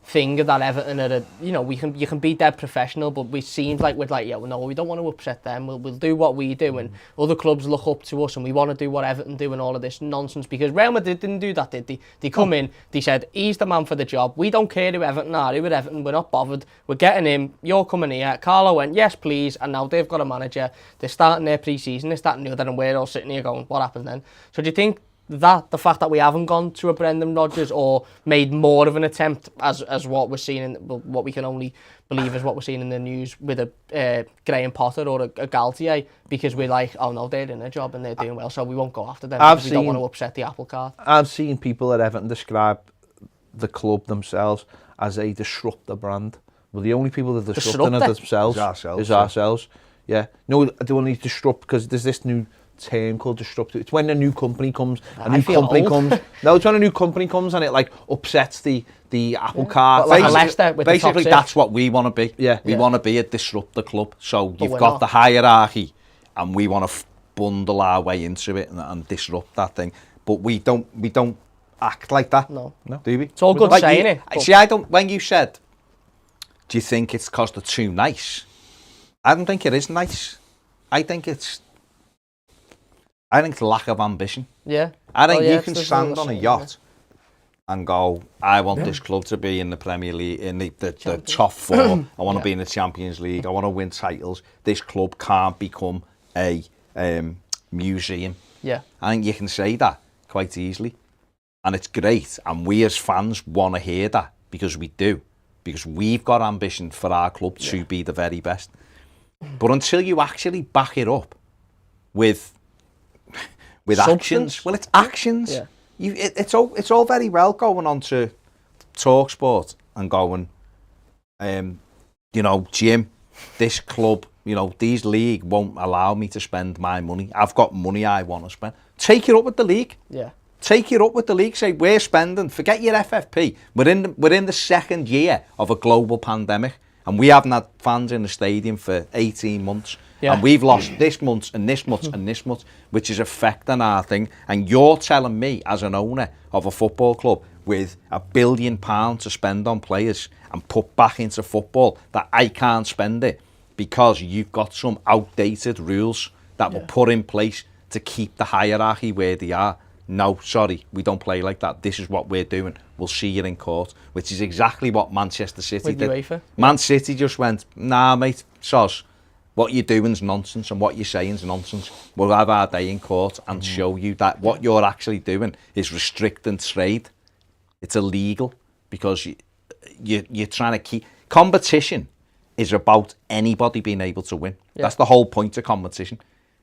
thing that Everton are, you can be dead professional, but we seemed like we're like, no, we don't want to upset them. We'll do what we do, and other clubs look up to us, and we want to do what Everton do and all of this nonsense. Because Real Madrid didn't do that, did they? They come in, they said, he's the man for the job. We don't care who Everton are, who are Everton. We're not bothered. We're getting him. You're coming here. Carlo went, yes, please. And now they've got a manager. They're starting their pre-season. They're starting the other, and we're all sitting here going, what happened then? So do you think that the fact that we haven't gone to a Brendan Rodgers or made more of an attempt as what we're seeing what we can only believe is what we're seeing in the news with a Graham Potter or a Galtier, because we're like, oh no, they're in a job and they're doing well, so we won't go after them because we don't want to upset the apple cart. I've seen people at Everton describe the club themselves as a disruptor brand. Well, the only people that disrupting it themselves is ourselves. Yeah. No, they only disrupt because there's this new term called disruptive. It's when a new company comes, No, it's when a new company comes and it like upsets the apple cart. Basically, that's what we want to be. Yeah. We want to be a disruptor club. So you've got the hierarchy, and we want to bundle our way into it and disrupt that thing. But we don't act like that. No. Do we? It's all good saying it. See, I don't. When you said, do you think it's because they're too nice? I don't think it is nice. I think it's lack of ambition. Yeah. I think you can stand on a yacht and go, I want this club to be in the Premier League, in the top four. I want to be in the Champions League. I want to win titles. This club can't become a museum. Yeah. I think you can say that quite easily. And it's great. And we as fans want to hear that because we do. Because we've got ambition for our club to be the very best. But until you actually back it up with actions. Well, it's actions. Yeah. It's all very well going on to TalkSport and going, Jim, this club, these league won't allow me to spend my money. I've got money I want to spend. Take it up with the league. Yeah. Take it up with the league. Say, we're spending. Forget your FFP. We're in the second year of a global pandemic, and we haven't had fans in the stadium for 18 months. Yeah. And we've lost this month and this month and this month, which is affecting our thing. And you're telling me, as an owner of a football club with £1 billion to spend on players and put back into football, that I can't spend it because you've got some outdated rules that were put in place to keep the hierarchy where they are. No, sorry, we don't play like that. This is what we're doing. We'll see you in court, which is exactly what Manchester City did. UEFA? Man City just went, nah, mate, soz. What you're doing is nonsense and what you're saying is nonsense. We'll have our day in court and show you that what you're actually doing is restricting trade. It's illegal because you're trying to keep... Competition is about anybody being able to win. Yeah. That's the whole point of competition.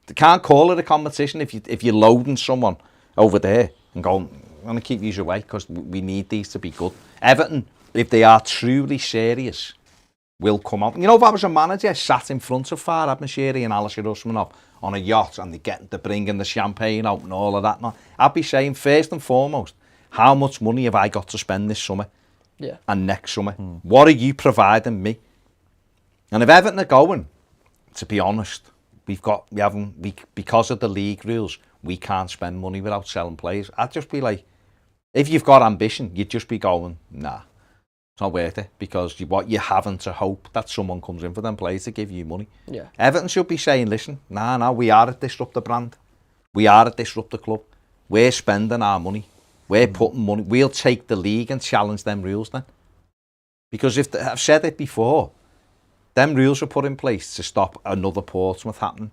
They can't call it a competition if you're loading someone over there and going, I'm going to keep these away because we need these to be good. Everton, if they are truly serious, will come out. If I was a manager, sat in front of Farhad Moshiri and Alisher Usmanov on a yacht and they're bringing the champagne out and all of that, I'd be saying, first and foremost, how much money have I got to spend this summer and next summer? What are you providing me? And if Everton are going, to be honest, because of the league rules, we can't spend money without selling players. I'd just be like, if you've got ambition, you'd just be going, nah. It's not worth it because you're having to hope that someone comes in for them players to give you money. Yeah. Everton should be saying, listen, we are a disruptor brand. We are a disruptor club. We're spending our money. We're putting money. We'll take the league and challenge them rules then. Because I've said it before, them rules were put in place to stop another Portsmouth happening,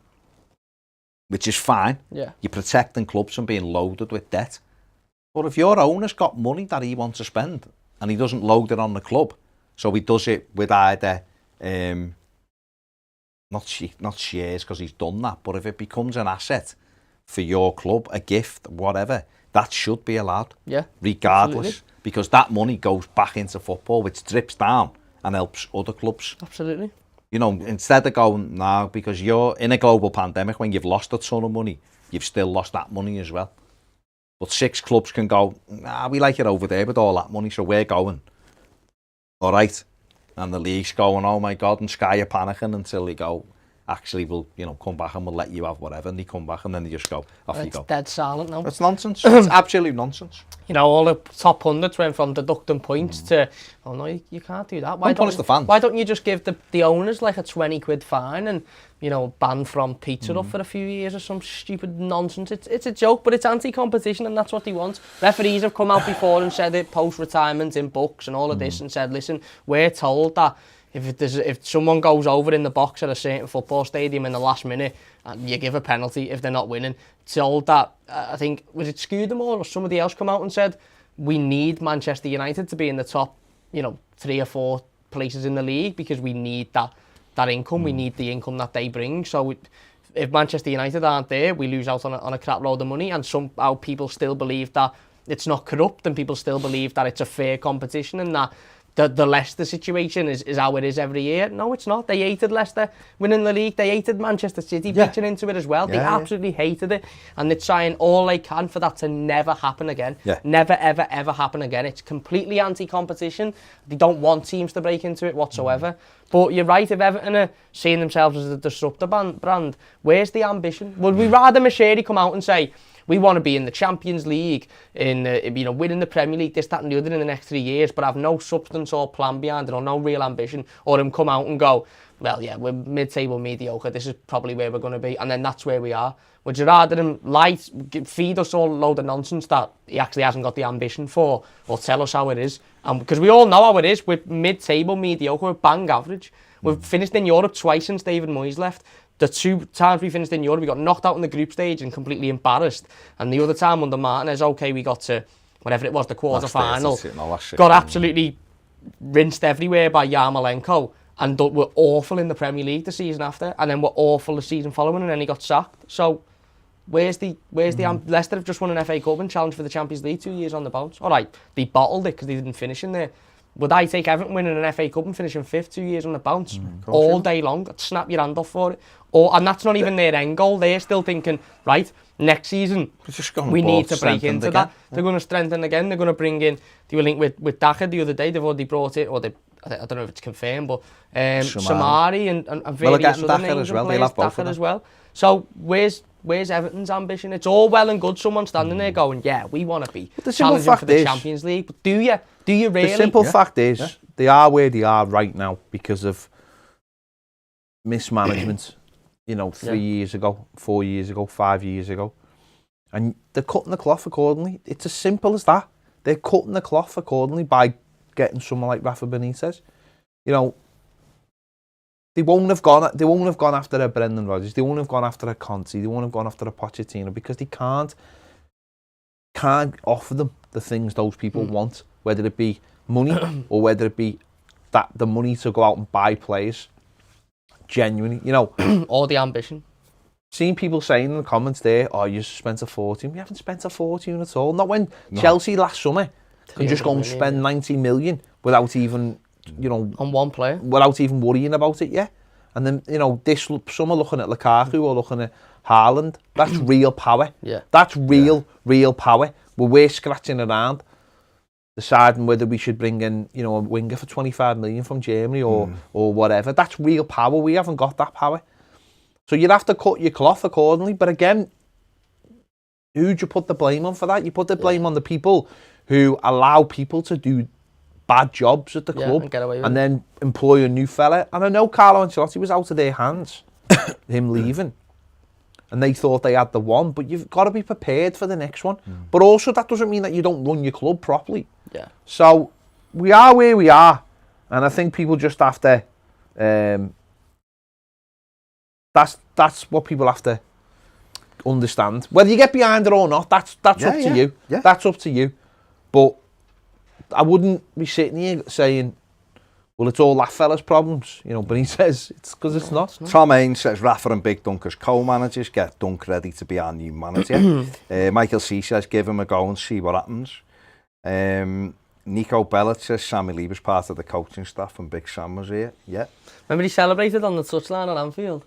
which is fine. Yeah. You're protecting clubs from being loaded with debt. But if your owner's got money that he wants to spend, and he doesn't load it on the club, so he does it with either not shares because he's done that, but if it becomes an asset for your club, a gift, whatever, that should be allowed. Yeah, regardless, absolutely. Because that money goes back into football, which drips down and helps other clubs. Absolutely. Instead of going now because you're in a global pandemic, when you've lost a ton of money, you've still lost that money as well. But 6 clubs can go, we like it over there with all that money, so we're going. All right. And the league's going, oh my God, and Sky are panicking until they go, actually we'll, come back and we'll let you have whatever, and they come back and then they just go, off you It's go. dead silent now. It's nonsense. It's absolute nonsense. All the top pundits went from deducting points to, oh no, you can't do that. Don't punish the fans. Why don't you just give the owners like a 20 quid fine and, ban from pizza up for a few years or some stupid nonsense? It's a joke, but it's anti-competition and that's what they want. Referees have come out before and said it post-retirement in books and all of this and said, listen, we're told that if someone goes over in the box at a certain football stadium in the last minute and you give a penalty if they're not winning, told that, I think, was it Scudamore or somebody else come out and said, we need Manchester United to be in the top, 3 or 4 places in the league because we need that income, we need the income that they bring. So if Manchester United aren't there, we lose out on a crap load of money, and somehow people still believe that it's not corrupt and people still believe that it's a fair competition and that the Leicester situation is how it is every year. No, it's not. They hated Leicester winning the league. They hated Manchester City pitching into it as well. They absolutely hated it. And they're trying all they can for that to never happen again. Yeah. Never, ever, ever happen again. It's completely anti-competition. They don't want teams to break into it whatsoever. But you're right, if Everton are seeing themselves as a disruptor brand, where's the ambition? Would we rather Machedi come out and say, we want to be in the Champions League, in winning the Premier League, this, that and the other in the next 3 years, but have no substance or plan behind it or no real ambition, or him come out and go, well, yeah, we're mid-table mediocre, this is probably where we're going to be, and then that's where we are. Would you rather him feed us all a load of nonsense that he actually hasn't got the ambition for, or tell us how it is? Because we all know how it is, we're mid-table mediocre, we're bang average. We've finished in Europe twice since David Moyes left. The 2 times we finished in Europe, we got knocked out in the group stage and completely embarrassed. And the other time under Martinez, okay, we got to, whatever it was, the quarter-final. Got absolutely rinsed everywhere by Yarmolenko. And were awful in the Premier League the season after. And then were awful the season following, and then he got sacked. So, Leicester have just won an FA Cup and challenged for the Champions League 2 years on the bounce. All right, they bottled it because they didn't finish in there. Would I take Everton winning an FA Cup and finishing 5th 2 years on the bounce all day long? I'd snap your hand off for it. And that's not even their end goal. They're still thinking, right, next season we need to break into that. They're going to strengthen again. They're going to bring in, they were linked with Daka the other day. They've already brought it, or I don't know if it's confirmed, but Samari and various other names and players, Daka as well. So where's Everton's ambition? It's all well and good someone standing there going, yeah, we want to be challenging for the Champions League. But do you really? The simple fact is, they are where they are right now because of mismanagement. 3 years ago, 4 years ago, 5 years ago. And they're cutting the cloth accordingly. It's as simple as that. They're cutting the cloth accordingly by getting someone like Rafa Benitez. They won't have gone after a Brendan Rodgers. They won't have gone after a Conte. They won't have gone after a Pochettino because they can't offer them the things those people want, whether it be money or whether it be that the money to go out and buy players. Genuinely, or the ambition. Seeing people saying in the comments there, oh, you spent a fortune. We haven't spent a fortune at all. Not when Chelsea last summer can just go and spend 90 million without even, on one player. Without even worrying about it, yeah. And then, this summer looking at Lukaku or looking at Haaland, that's real power. Yeah. That's real power. We're scratching around, deciding whether we should bring in, a winger for 25 million from Germany or whatever. That's real power. We haven't got that power. So you'd have to cut your cloth accordingly. But again, who'd you put the blame on for that? You put the blame on the people who allow people to do bad jobs at the club and then employ a new fella. And I know Carlo Ancelotti was out of their hands, him leaving. And they thought they had the one, but you've got to be prepared for the next one. But also that doesn't mean that you don't run your club properly. Yeah. So we are where we are. And I think people just have to... That's what people have to understand. Whether you get behind it or not, that's up to you. Yeah. That's up to you. But I wouldn't be sitting here saying, well, it's all that fella's problems, but he says it's because it's not. Tom Haynes says Rafa and Big Dunk as co-managers, get Dunk ready to be our new manager. Michael C says give him a go and see what happens. Nico Bellet says Sammy Lee was part of the coaching staff and Big Sam was here. Yeah. Remember he celebrated on the touchline at Anfield?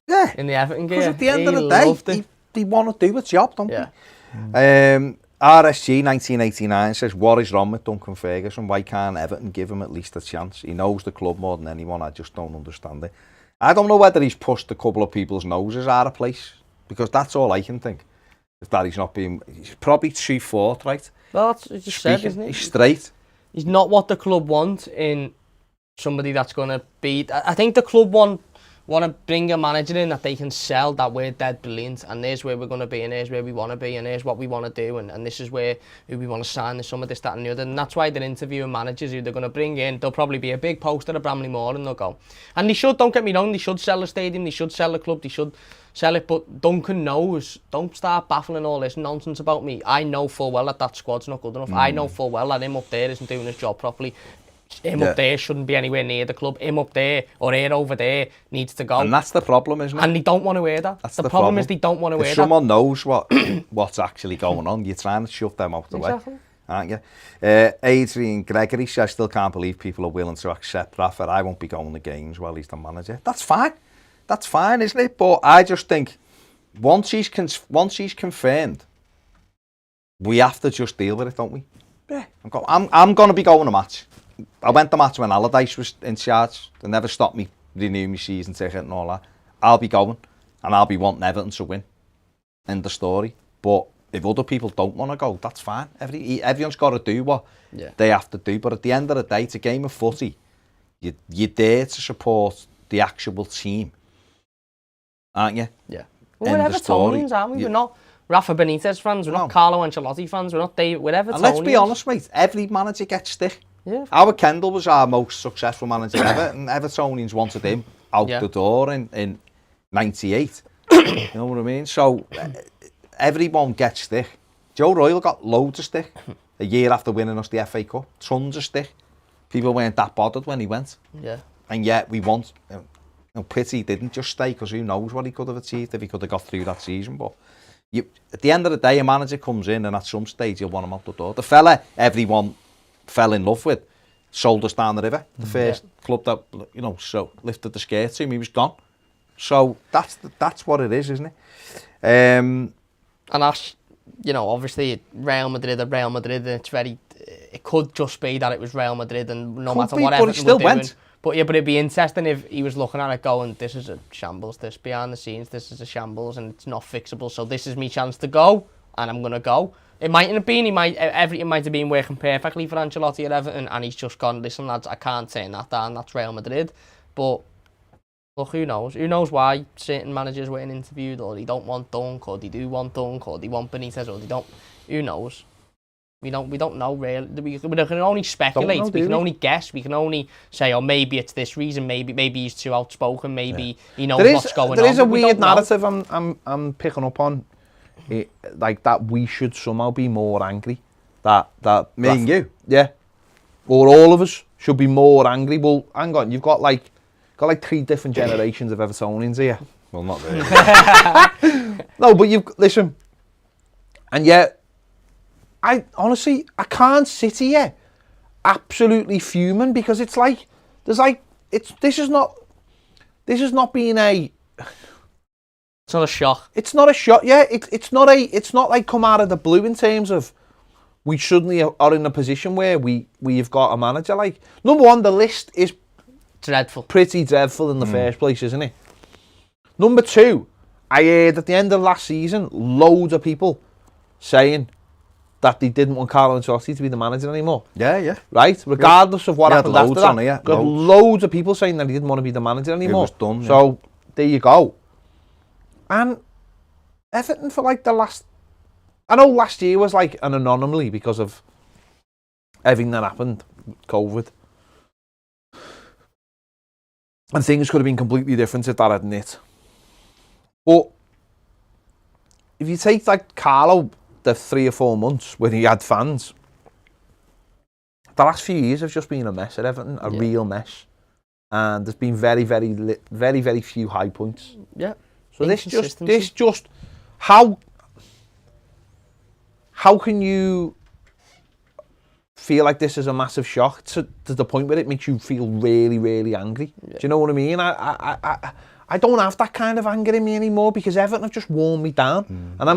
Yeah. In the Everton game. Because at the end of the day, they want to do a job, don't they? RSG 1989 says, what is wrong with Duncan Ferguson? Why can't Everton give him at least a chance? He knows the club more than anyone. I just don't understand it. I don't know whether he's pushed a couple of people's noses out of place, because that's all I can think. Is that he's not being... He's probably 3/4, right? Well, that's what you just said, isn't it? He's straight. He's not what the club want in somebody that's going to be... I think the club want to bring a manager in that they can sell, that we're dead brilliant, and there's where we're going to be, and there's where we want to be, and there's what we want to do, and this is who we want to sign, there's some of this, that and the other, and that's why they're interviewing managers who they're going to bring in. There'll probably be a big poster of Bramley Moore, and they'll go. And they should, don't get me wrong, they should sell the stadium, they should sell the club, they should sell it, but Duncan knows. Don't start baffling all this nonsense about me. I know full well that squad's not good enough. I know full well that him up there isn't doing his job properly. Him up there shouldn't be anywhere near the club. Him up there or here over there needs to go. And that's the problem, isn't it? And they don't want to hear that. That's the problem is they don't want to hear that. If someone knows what's actually going on, you're trying to shove them out the way, aren't you? Adrian Gregory says, I still can't believe people are willing to accept Rafa. I won't be going to games while he's the manager. That's fine. That's fine, isn't it? But I just think once he's confirmed, we have to just deal with it, don't we? Yeah. I'm going to be going to match. I went to match when Allardyce was in charge. They never stopped me renewing my season ticket and all that. I'll be going, and I'll be wanting Everton to win. End of story. But if other people don't want to go, that's fine. Everyone's got to do what they have to do. But at the end of the day, it's a game of footy. You're there to support the actual team, aren't you? Yeah. Well, we're Evertonians, aren't we? We're not Rafa Benitez fans. We're not Carlo Ancelotti fans. We're not David. We're Evertonians. And let's be honest, mate. Every manager gets stick. Yeah. Howard Kendall was our most successful manager ever, and Evertonians wanted him out the door in '98. You know what I mean? So everyone gets stick. Joe Royle got loads of stick a year after winning us the FA Cup. Tons of stick. People weren't that bothered when he went. Yeah. And yet we want. Pity he didn't just stay, because who knows what he could have achieved if he could have got through that season. But at the end of the day, a manager comes in, and at some stage you'll want him out the door. The fella everyone fell in love with sold us down the river. The first club that so lifted the skirt to him, he was gone. So that's what it is, isn't it? And that's obviously Real Madrid, and it's very. It could just be that it was Real Madrid, and no matter what Everton still were doing. Went. But it'd be interesting if he was looking at it going, this is a shambles, this behind the scenes, this is a shambles, and it's not fixable. So this is my chance to go, and I'm gonna go. It mightn't have been. It might have been working perfectly for Ancelotti at Everton, and he's just gone, listen lads, I can't turn that down. That's Real Madrid. But look, who knows? Who knows why certain managers were interviewed, or they don't want Dunk, or they do want Dunk, or they want Benitez, or they don't. Who knows? We don't know really. We can only speculate. We can only guess. We can only say, oh, maybe it's this reason. Maybe he's too outspoken. Maybe he knows what's going on. There is a weird narrative I'm picking up on. Like that we should somehow be more angry. That me and you, or all of us should be more angry. Well, hang on, you've got like 3 different generations of Evertonians here. Well, not really. No, but listen, and yet I honestly can't sit here absolutely fuming, because it's like this is not being a. It's not a shock. It's not a shock. Yeah, it's not like come out of the blue in terms of we suddenly are in a position where we've got a manager. Like, number one, the list is dreadful. Pretty dreadful in the first place, isn't it? Number two, I heard at the end of last season loads of people saying that they didn't want Carlo Ancelotti to be the manager anymore. Yeah. Right? Regardless of what happened after that. Got loads of people saying that he didn't want to be the manager anymore. It was done, so there you go. And Everton for like the last... I know last year was like an anomaly because of everything that happened, COVID. And things could have been completely different if that hadn't hit. But if you take like Carlo, the 3 or 4 months when he had fans, the last few years have just been a mess at Everton, a real mess. And there's been very, very few high points. Yeah. So this just how can you feel like this is a massive shock to the point where it makes you feel really, really angry? Yeah. Do you know what I mean? I don't have that kind of anger in me anymore, because Everton have just worn me down, and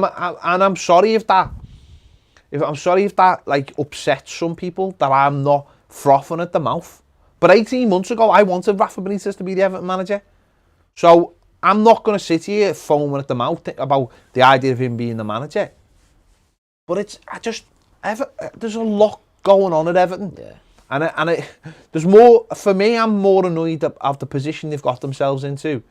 I'm sorry if that I'm sorry if that like upsets some people that I'm not frothing at the mouth. But 18 months ago, I wanted Rafa Benitez to be the Everton manager. So I'm not going to sit here foaming at the mouth about the idea of him being the manager. But there's a lot going on at Everton. Yeah. And there's more, for me, I'm more annoyed of the position they've got themselves into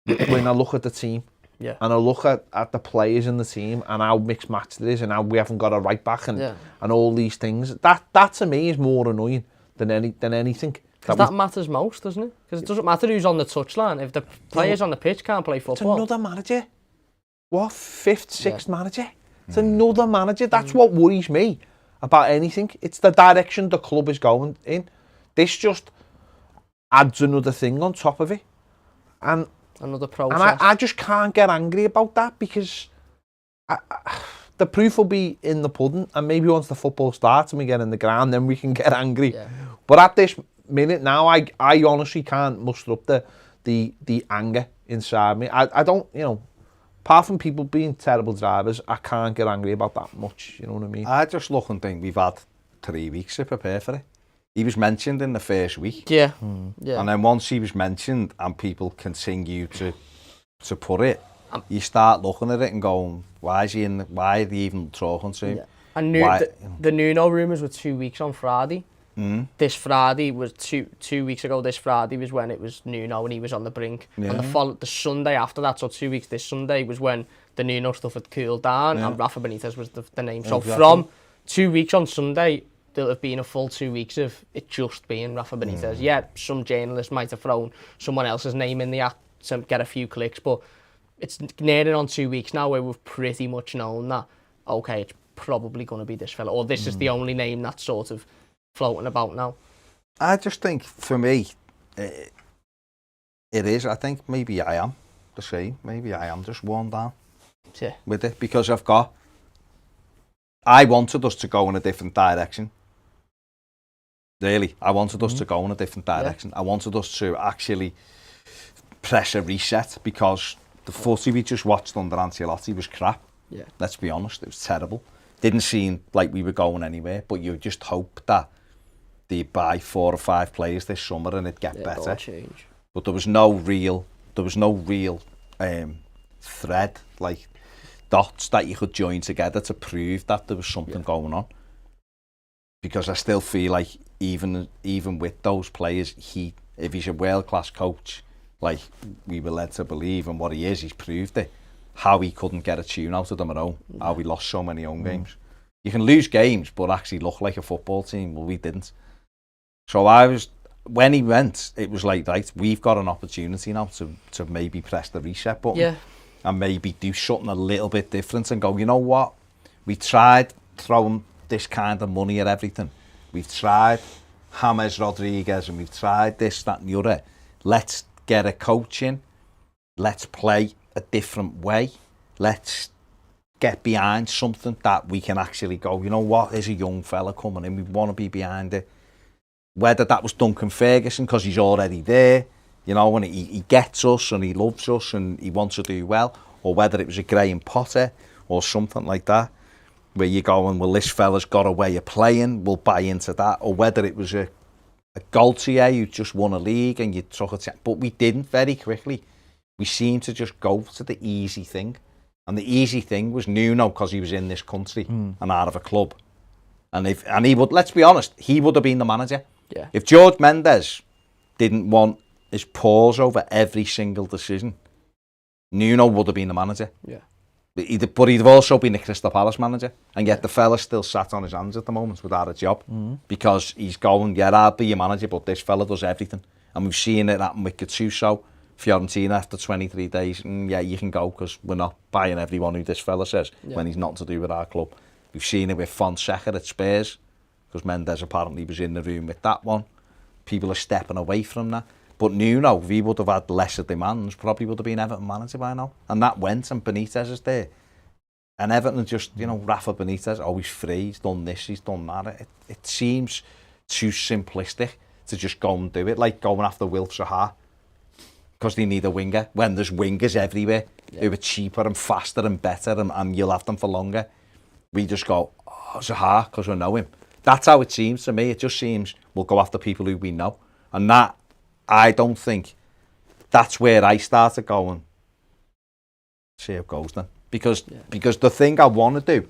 when I look at the team. Yeah. And I look at the players in the team and how mixed matched it is and how we haven't got a right back and all these things. That to me is more annoying than anything. That matters most, doesn't it? Because it doesn't matter who's on the touchline. If the players on the pitch can't play football. It's another manager. What? Fifth, sixth manager? It's another manager. That's what worries me about anything. It's the direction the club is going in. This just adds another thing on top of it. And another process. And I just can't get angry about that because the proof will be in the pudding, and maybe once the football starts and we get in the ground, then we can get angry. Yeah. But at this minute now, I honestly can't muster up the anger inside me. I don't, apart from people being terrible drivers, I can't get angry about that much, you know what I mean? I just look and think we've had 3 weeks to prepare for it. He was mentioned in the first week. Yeah. Yeah. And then once he was mentioned and people continue to put it, you start looking at it and going, why are they even talking to him? Yeah. And the Nuno rumours were 2 weeks on Friday. This Friday was two weeks ago. This Friday was when it was Nuno and he was on the brink. Yeah. And the Sunday after that, so 2 weeks, this Sunday was when the Nuno stuff had cooled down and Rafa Benitez was the name. So from 2 weeks on Sunday, there'll have been a full 2 weeks of it just being Rafa Benitez. Yeah, some journalist might have thrown someone else's name in the hat to get a few clicks, but it's nearing on 2 weeks now where we've pretty much known that, okay, it's probably going to be this fella, or this is the only name that's sort of floating about now. I just think, for me, it is. I think maybe I am the same. Maybe I am just worn down with it, because I wanted us to go in a different direction. Really, I wanted us to go in a different direction. I wanted us to actually press a reset, because the footy we just watched under Ancelotti was crap. Yeah. Let's be honest, it was terrible. Didn't seem like we were going anywhere, but you just hope that they'd buy 4 or 5 players this summer and it'd get better. Change. But there was no real thread, like dots that you could join together to prove that there was something going on. Because I still feel like even with those players, if he's a world-class coach, like we were led to believe, and what he is, he's proved it. How he couldn't get a tune out of them at home, how we lost so many home games. You can lose games, but actually look like a football team. Well, we didn't. So when he went, it was like, right, we've got an opportunity now to maybe press the reset button and maybe do something a little bit different and go, you know what? We tried throwing this kind of money at everything. We've tried James Rodriguez and we've tried this, that and the other. Let's get a coach in. Let's play a different way. Let's get behind something that we can actually go, you know what, there's a young fella coming in, we want to be behind it. Whether that was Duncan Ferguson, because he's already there, and he gets us and he loves us and he wants to do well, or whether it was a Graham Potter or something like that, where you're going, well, this fella's got a way of playing, we'll buy into that, or whether it was a Gaultier who just won a league and you took it, but we didn't very quickly. We seemed to just go to the easy thing. And the easy thing was Nuno, because he was in this country and out of a club. And he would, let's be honest, he would have been the manager. Yeah. If George Mendes didn't want his paws over every single decision, Nuno would have been the manager. Yeah. But he'd have also been the Crystal Palace manager. And yet the fella still sat on his hands at the moment without a job. Because he's going, I'll be your manager, but this fella does everything. And we've seen it happen with Gattuso. Fiorentina after 23 days, you can go, because we're not buying everyone who this fella says when he's not to do with our club. We've seen it with Fonseca at Spurs, because Mendes apparently was in the room with that one. People are stepping away from that. But Nuno, if he would have had lesser demands, probably would have been Everton manager by now. And that went, and Benitez is there. And Everton just, Rafa Benitez, he's free, he's done this, he's done that. It seems too simplistic to just go and do it, like going after Wilf Zaha. Because they need a winger, when there's wingers everywhere who are cheaper and faster and better, and you'll have them for longer. We just go, it's a heart because we know him. That's how it seems to me. It just seems we'll go after people who we know. And that, I don't think, that's where I started going. See how it goes then. Because the thing I want to do,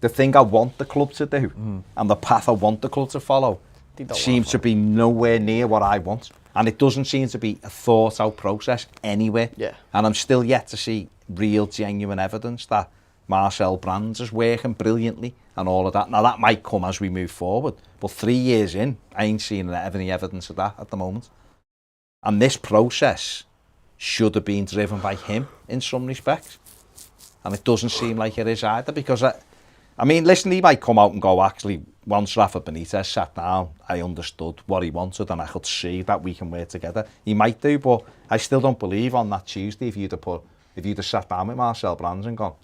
the thing I want the club to do, and the path I want the club to follow, seems to be nowhere near what I want. And it doesn't seem to be a thought-out process anywhere. Yeah. And I'm still yet to see real, genuine evidence that Marcel Brands is working brilliantly and all of that. Now, that might come as we move forward. But 3 years in, I ain't seen any evidence of that at the moment. And this process should have been driven by him in some respects. And it doesn't seem like it is either, because, I mean, listen, he might come out and go, actually, once Rafa Benitez sat down, I understood what he wanted and I could see that we can work together. He might do, but I still don't believe on that Tuesday if you'd have sat down with Marcel Brands and gone,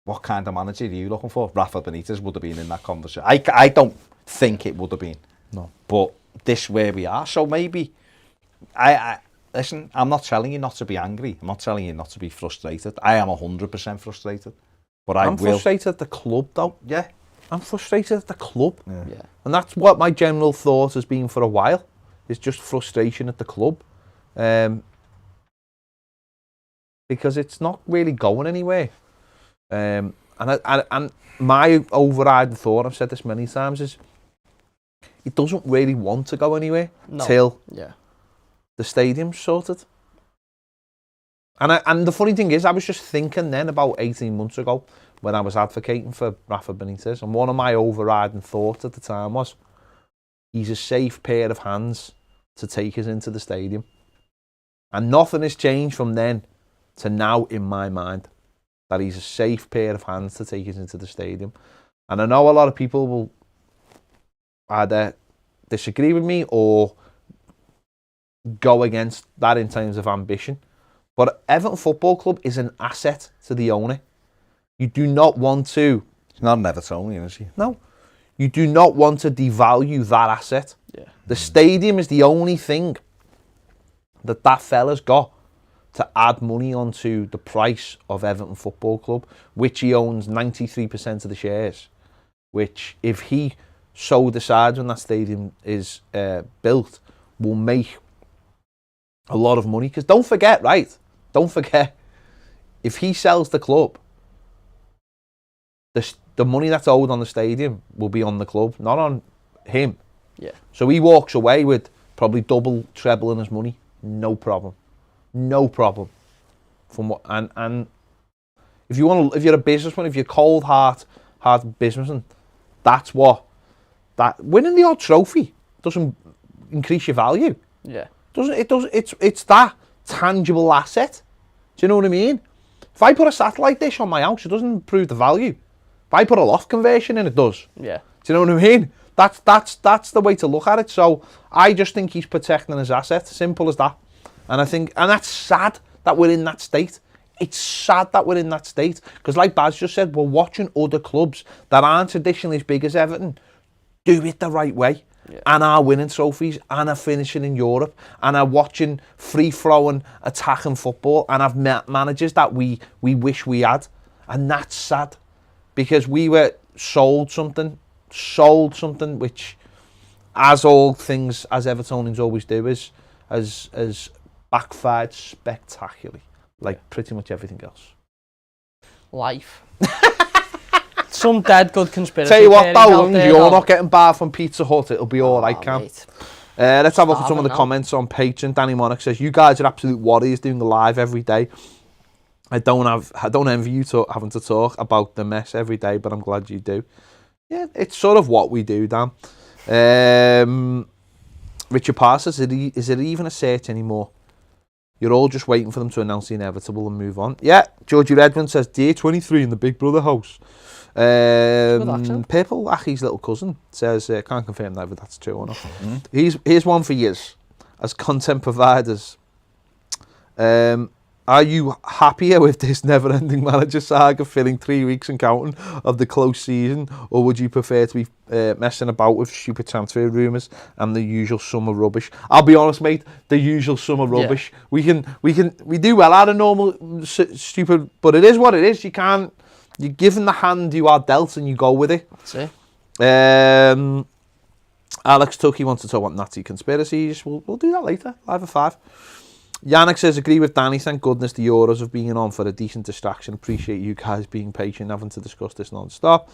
what kind of manager are you looking for? Rafa Benitez would have been in that conversation. I don't think it would have been. No. But this is where we are. So maybe, listen, I'm not telling you not to be angry. I'm not telling you not to be frustrated. I am 100% frustrated. But I'm frustrated at the club, though. Yeah. I'm frustrated at the club. Yeah. And that's what my general thought has been for a while. Is just frustration at the club. Because it's not really going anywhere. And my overriding thought, I've said this many times, is it doesn't really want to go anywhere till the stadium's sorted. And the funny thing is, I was just thinking then about 18 months ago when I was advocating for Rafa Benitez, and one of my overriding thoughts at the time was, he's a safe pair of hands to take us into the stadium. And nothing has changed from then to now in my mind, that he's a safe pair of hands to take us into the stadium. And I know a lot of people will either disagree with me or go against that in terms of ambition. But Everton Football Club is an asset to the owner. You do not want to... He's not an Evertonian, is he? No. You do not want to devalue that asset. Yeah. The stadium is the only thing that fella's got to add money onto the price of Everton Football Club, which he owns 93% of the shares, which, if he so decides when that stadium is built, will make a lot of money. Because don't forget, if he sells the club, the money that's owed on the stadium will be on the club, not on him. Yeah. So he walks away with probably double, treble in his money. No problem. No problem. And if you're a businessman, if you're cold heart businessman, that's what winning the odd trophy doesn't increase your value. Yeah. It's that tangible asset. Do you know what I mean? If I put a satellite dish on my house, it doesn't improve the value. If I put a loft conversion in, it does. Yeah. Do you know what I mean? That's the way to look at it. So I just think he's protecting his asset. Simple as that. And I think, and that's sad that we're in that state. It's sad that we're in that state. Because like Baz just said, we're watching other clubs that aren't traditionally as big as Everton do it the right way. Yeah. And are winning trophies and are finishing in Europe and are watching free-flowing, attacking football and have managers that we wish we had. And that's sad. Because we were sold something which, as all things, as Evertonians always do, has backfired spectacularly, like pretty much everything else. Life. Some dead good conspiracy. Tell you what, how long you're not getting barred from Pizza Hut, it'll be all right, Cam. Let's have a look at some of the comments on Patreon. Danny Monarch says, "You guys are absolute warriors doing the live every day. I don't envy you having to talk about the mess every day, but I'm glad you do." Yeah, it's sort of what we do, Dan. Richard Parr says, is it even a search anymore? You're all just waiting for them to announce the inevitable and move on. Yeah, Georgie Redmond says, Dear 23 in the Big Brother house. Purple, Aki's little cousin, says, can't confirm that, but that's true or not. Here's one for years. As content providers, are you happier with this never-ending manager saga filling 3 weeks and counting of the close season, or would you prefer to be messing about with stupid transfer rumours and the usual summer rubbish? I'll be honest, mate, the usual summer rubbish. Yeah. We do well out of normal stupid, but it is what it is. You can't You're given the hand you are dealt and you go with it. That's it. Alex Tucky wants to talk about Nazi conspiracies. We'll do that later. Live at 5. Yannick says, agree with Danny. Thank goodness the Euros have been on for a decent distraction. Appreciate you guys being patient, having to discuss this non-stop.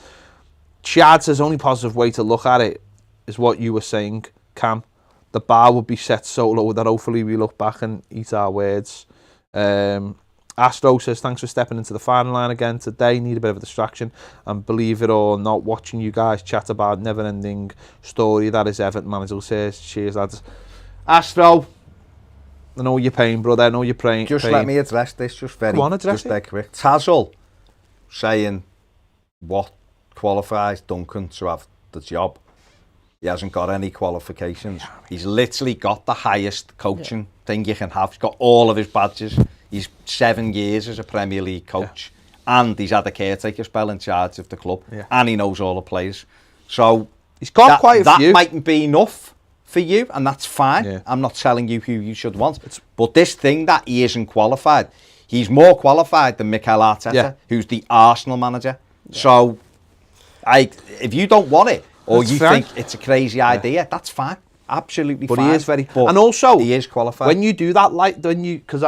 Chad says, only positive way to look at it is what you were saying, Cam. The bar would be set so low that hopefully we look back and eat our words. Astro says, thanks for stepping into the final line again today. Need a bit of a distraction. And believe it or not, watching you guys chat about never-ending story that is Everton manager says, cheers, lads. Astro, I know your pain, brother. I know your pain. Just let me address this, just very quick. Tazzel saying what qualifies Duncan to have the job. He hasn't got any qualifications. He's literally got the highest coaching thing you can have. He's got all of his badges. He's 7 years as a Premier League coach. And he's had a caretaker spell in charge of the club. And he knows all the players. So he's got quite a few. That mightn't be enough for you, and that's fine. I'm not telling you who you should want. But this thing that he isn't qualified, he's more qualified than Mikel Arteta, who's the Arsenal manager. So if you don't want it, or that's you think it's a crazy idea, that's fine. Absolutely fine. But he is very... And also, he is qualified. When you do that, because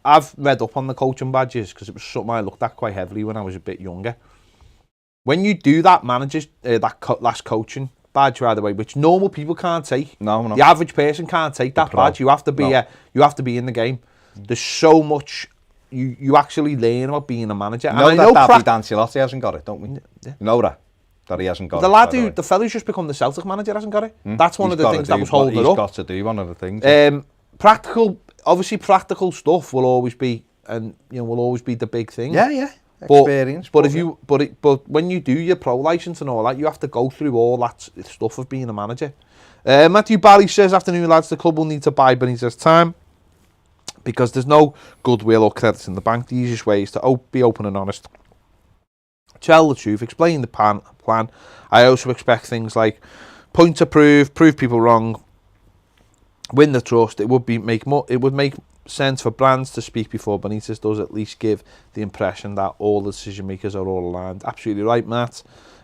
I've read up on the coaching badges, because it was something I looked at quite heavily when I was a bit younger. When you do that last coaching badge, by the way, which normal people can't take. No. The average person can't take that badge. You have to be you have to be in the game. There's so much you actually learn about being a manager. You know that David Ancelotti hasn't got it, don't we? You know that he hasn't got it. The fella who's just become the Celtic manager hasn't got it. That's one of the things that was holding it up. He's got to do one of the things. Practical stuff will always be, and will always be the big thing. Yeah. Experience. But when you do your pro license and all that, you have to go through all that stuff of being a manager. Mathew Barry says, afternoon lads, the club will need to buy Benitez time because there's no goodwill or credit in the bank. The easiest way is to be open and honest. Tell the truth, explain the plan. I also expect things like point to prove people wrong, win the trust. It would make sense for brands to speak before Benitez does, at least give the impression that all the decision makers are all aligned. Absolutely right, Matt.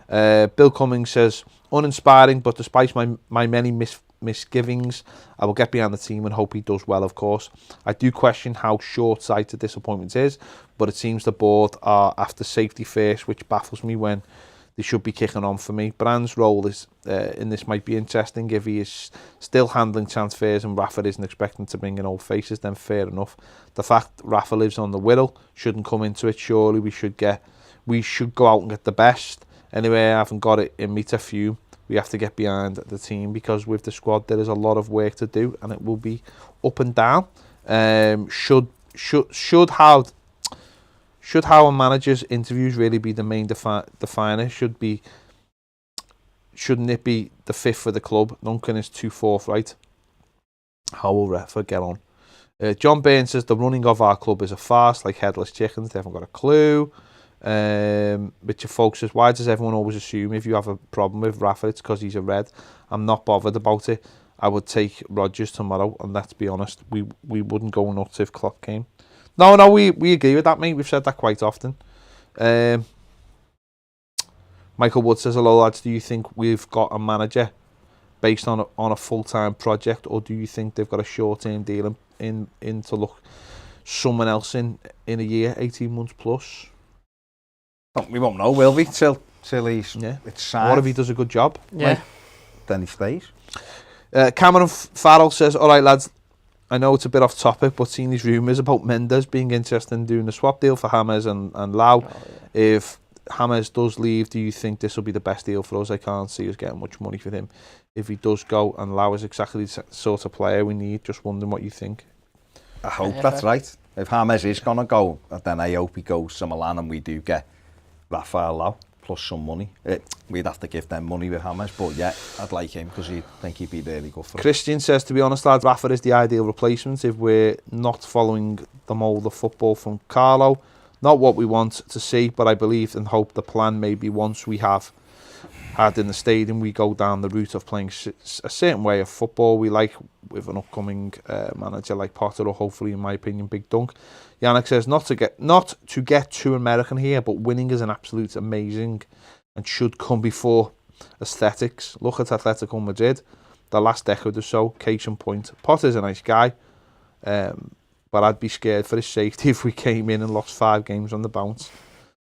Bill Cummings says, uninspiring, but despite my many misgivings, I will get behind the team and hope he does well, of course. I do question how short-sighted this appointment is, but it seems the board are after safety first, which baffles me when they should be kicking on for me. Brand's role is in this might be interesting. If he is still handling transfers and Rafa isn't expecting to bring in old faces, then fair enough. The fact Rafa lives on the whittle shouldn't come into it. Surely we should go out and get the best. Anyway, I haven't got it in me to fume. We have to get behind the team because with the squad there is a lot of work to do and it will be up and down. Should how a manager's interviews really be the main definer? Shouldn't it be the fifth for the club? Duncan is 2 forthright. How will Rafa get on? John Burns says the running of our club is a farce, like headless chickens. They haven't got a clue. Richard Folks says, why does everyone always assume if you have a problem with Rafa, it's because he's a red? I'm not bothered about it. I would take Rodgers tomorrow, and let's be honest, we wouldn't go nuts if Klopp came. No, we agree with that, mate. We've said that quite often. Michael Wood says, hello lads, do you think we've got a manager based on a full-time project, or do you think they've got a short-term deal in to look someone else in a year, 18 months plus? We won't know, will we, till he's it's signed. What if he does a good job? Yeah. Then he stays. Cameron Farrell says, all right lads, I know it's a bit off topic, but seeing these rumours about Mendes being interested in doing a swap deal for James and Lau, if James does leave, do you think this will be the best deal for us? I can't see us getting much money for him if he does go, and Lau is exactly the sort of player we need. Just wondering what you think. I hope that's right. If James is going to go, then I hope he goes to Milan and we do get Rafael Lau plus some money. We'd have to give them money with James, but yeah, I'd like him because I think he'd be really good for us. Christian says, to be honest lads, Rafa is the ideal replacement if we're not following the mould of football from Carlo. Not what we want to see, but I believe and hope the plan may be once we have had in the stadium. We go down the route of playing a certain way of football we like with an upcoming manager like Potter, or hopefully, in my opinion, Big Dunk. Yannick says, not to get too American here, but winning is an absolute amazing and should come before aesthetics. Look at Atletico Madrid, the last decade or so, case in point. Potter's a nice guy, but I'd be scared for his safety if we came in and lost 5 games on the bounce.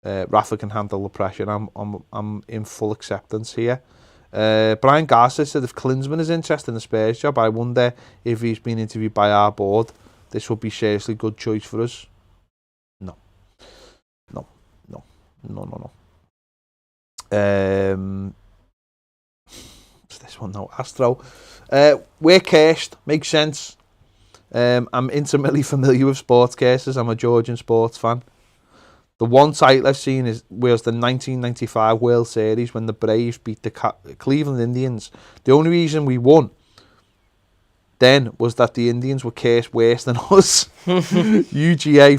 Rafa can handle the pressure. I'm in full acceptance here. Brian Garcia said, if Klinsmann is interested in the Spurs job, I wonder if he's been interviewed by our board. This would be seriously good choice for us. No. This one, no. Astro. We're cursed. Makes sense. I'm intimately familiar with sports curses. I'm a Georgian sports fan. The one title I've seen was the 1995 World Series when the Braves beat the Cleveland Indians. The only reason we won then was that the Indians were cursed worse than us. UGA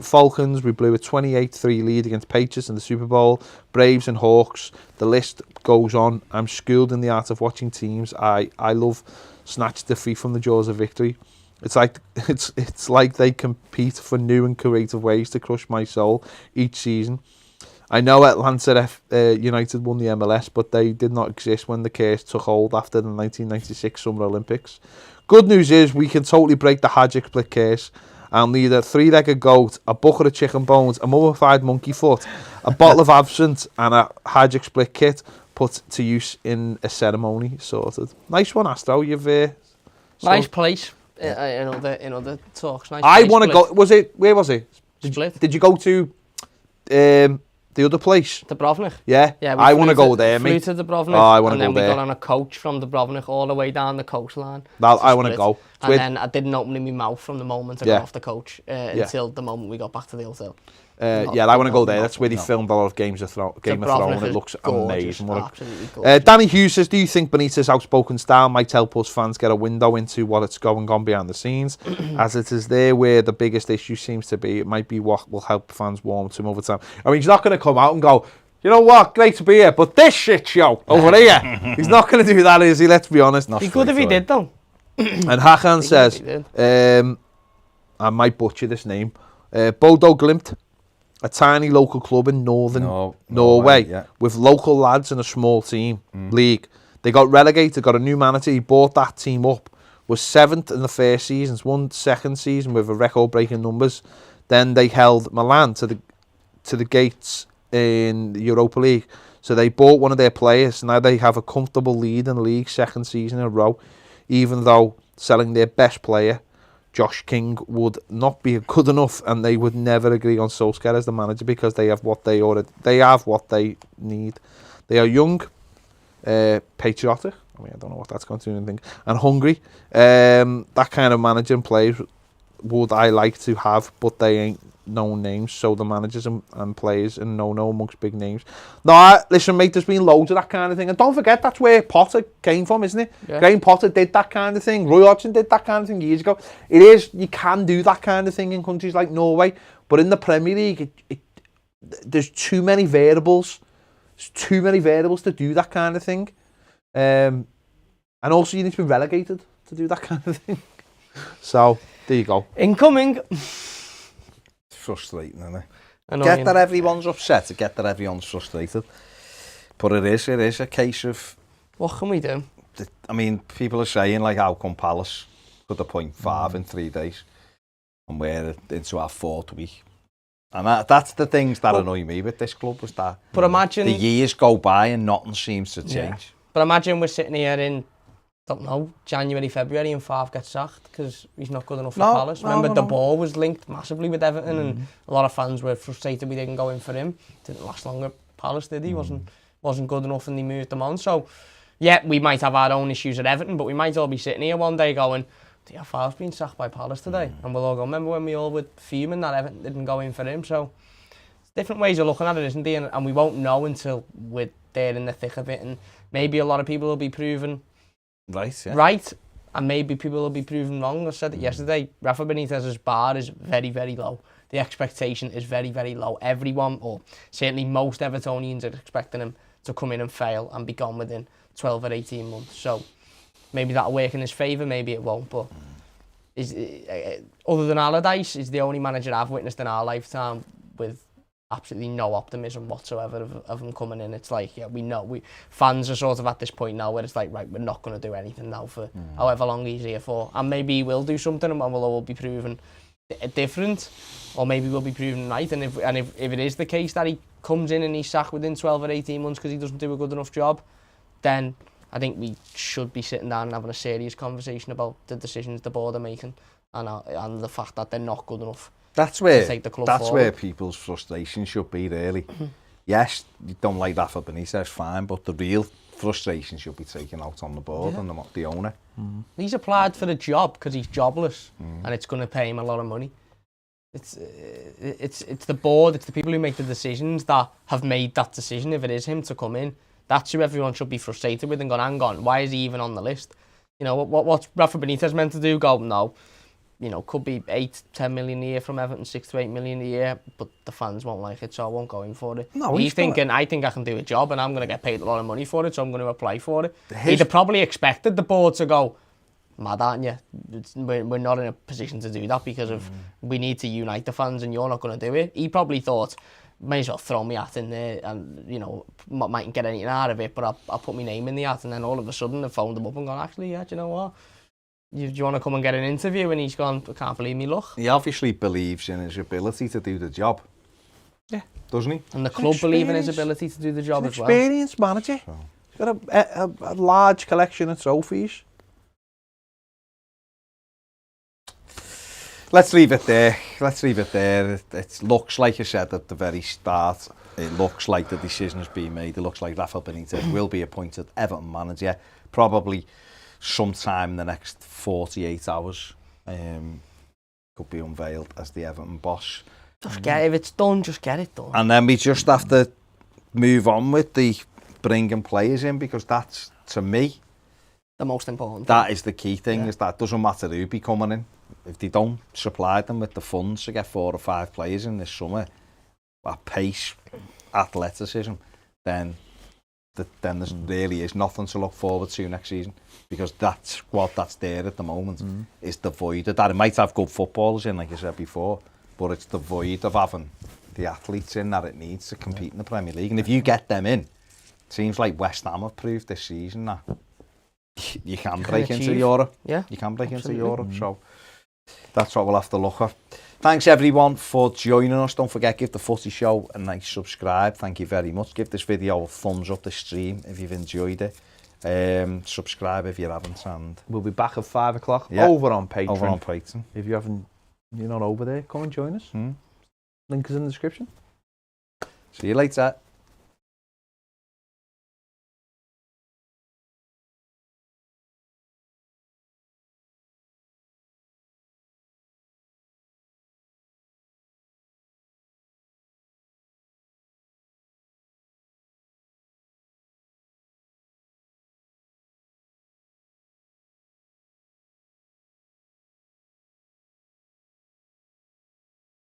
Falcons, we blew a 28-3 lead against Patriots in the Super Bowl. Braves and Hawks, the list goes on. I'm schooled in the art of watching teams. I love snatch defeat from the jaws of victory. It's like they compete for new and creative ways to crush my soul each season. I know Atlanta United won the MLS, but they did not exist when the curse took hold after the 1996 Summer Olympics. Good news is we can totally break the Hagic split curse. I'll need a 3-legged goat, a bucket of chicken bones, a mummified monkey foot, a bottle of absinthe, and a Hagic split kit put to use in a ceremony. Sorted. Nice one, Astro. Nice place. In other talks. Nice I want to go. Where was it? Split. Did you go to the other place? Dubrovnik. Yeah. I want to go there, mate. Flew to Dubrovnik. Oh, I want to go there. And then we got on a coach from Dubrovnik all the way down the coastline. I want to go. And then I didn't open my mouth from the moment I got off the coach until the moment we got back to the hotel. I want to go there. That's where they filmed a lot of Game of Thrones. It looks amazing. Gorgeous. Danny Hughes says, do you think Benitez's outspoken style might help us fans get a window into what's going on behind the scenes? As it is there where the biggest issue seems to be, it might be what will help fans warm to him over time. I mean, he's not going to come out and go, you know what, great to be here, but this shit show over here. He's not going to do that, is he? Let's be honest. Be good if he did, though. And Hakan says, I might butcher this name, Bodo Glimt, a tiny local club in northern Norway with local lads and a small team league. They got relegated, got a new manager. He brought that team up, was 7th in the first season, won second season with a record-breaking numbers. Then they held Milan to the gates in the Europa League. So they bought one of their players. Now they have a comfortable lead in the league, second season in a row, even though selling their best player, Josh King, would not be good enough, and they would never agree on Solskjaer as the manager because they have what they need. They are young, patriotic. I mean, I don't know what that's going to do anything, and hungry. That kind of manager and players would I like to have, but they ain't known names. So the managers and players and no amongst big names. No, listen, mate, there's been loads of that kind of thing, and don't forget that's where Potter came from, isn't it? Yeah. Graham Potter did that kind of thing. Roy Hodgson did that kind of thing years ago. You can do that kind of thing in countries like Norway, but in the Premier League, there's too many variables. There's too many variables to do that kind of thing, and also you need to be relegated to do that kind of thing. So there you go. Incoming. Frustrating, isn't it? Get that everyone's upset, get that everyone's frustrated. But it is a case of... What can we do? I mean, people are saying, like, how come Palace put the 0.5 in 3 days and we're into our 4th week. And that's the things that annoy me with this club, was that imagine, the years go by and nothing seems to change. Yeah. But imagine we're sitting here in, don't know, January, February, and Favre gets sacked because he's not good enough for Palace. Remember, De Boer was linked massively with Everton, and a lot of fans were frustrated we didn't go in for him. Didn't last long at Palace, did he? Wasn't good enough, and they moved him on. So, yeah, we might have our own issues at Everton, but we might all be sitting here one day going, yeah, Favre's been sacked by Palace today. And we'll all go, remember when we all were fuming that Everton didn't go in for him? So, different ways of looking at it, isn't there? And we won't know until we're there in the thick of it, and maybe a lot of people will be proven right, and maybe people will be proven wrong. I said it yesterday, Rafa Benitez's bar is very, very low. The expectation is very, very low. Everyone, or certainly most Evertonians, are expecting him to come in and fail and be gone within 12 or 18 months. So maybe that'll work in his favour, maybe it won't. But other than Allardyce, he's the only manager I've witnessed in our lifetime with absolutely no optimism whatsoever of him coming in. It's like, yeah, we know, fans are sort of at this point now where it's like, right, we're not going to do anything now for however long he's here for. And maybe he will do something and we'll all be proven different, or maybe we'll be proven right. And if it is the case that he comes in and he's sacked within 12 or 18 months because he doesn't do a good enough job, then I think we should be sitting down and having a serious conversation about the decisions the board are making and the fact that they're not good enough. That's where to take the club forward. Where people's frustration should be, really. Yes, you don't like Rafa Benitez, fine, but the real frustration should be taken out on the board and the owner. He's applied for the job because he's jobless and it's going to pay him a lot of money. It's the board, it's the people who make the decisions that have made that decision. If it is him to come in, that's who everyone should be frustrated with and going, hang on, why is he even on the list? You know, what's Rafa Benitez meant to do? Go, no. You know, could be 8-10 million a year from Everton, 6 to 8 million a year, but the fans won't like it, so I won't go in for it. No, he's thinking, I think I can do a job and I'm going to get paid a lot of money for it, so I'm going to apply for it. He'd have probably expected the board to go, mad, aren't you? We're not in a position to do that because of we need to unite the fans and you're not going to do it. He probably thought, may as well throw my hat in there and, you know, mightn't get anything out of it, but I'll put my name in the hat. And then all of a sudden they've phoned him up and gone, actually, yeah, do you know what? Do you want to come and get an interview? And he's gone, I can't believe me luck. He obviously believes in his ability to do the job. Yeah. Doesn't he? And the club believe in his ability to do the job as well. Experienced manager. So. He's got a large collection of trophies. Let's leave it there. It looks like you said at the very start, it looks like the decision has been made. It looks like Rafa Benitez will be appointed Everton manager, probably sometime in the next 48 hours. Could be unveiled as the Everton boss. Just get it. If it's done, just get it done. And then we just have to move on with the bringing players in, because that's, to me, the most important thing. That is the key thing, is that it doesn't matter who be coming in. If they don't supply them with the funds to get 4 or 5 players in this summer at pace, athleticism, then there really is nothing to look forward to next season, because that's there at the moment, is the void of that. It might have good footballers in, like you said before, but it's the void of having the athletes in that it needs to compete in the Premier League. And if you get them in, it seems like West Ham have proved this season that you can break into Europe. Yeah, you can break into Europe. So that's what we'll have to look at. Thanks everyone for joining us. Don't forget, give the Footy Show a nice subscribe. Thank you very much. Give this video a thumbs up, the stream, if you've enjoyed it. Subscribe if you haven't, and we'll be back at 5 o'clock over on Patreon. Over on Patreon. If you're not over there, come and join us. Link is in the description. See you later.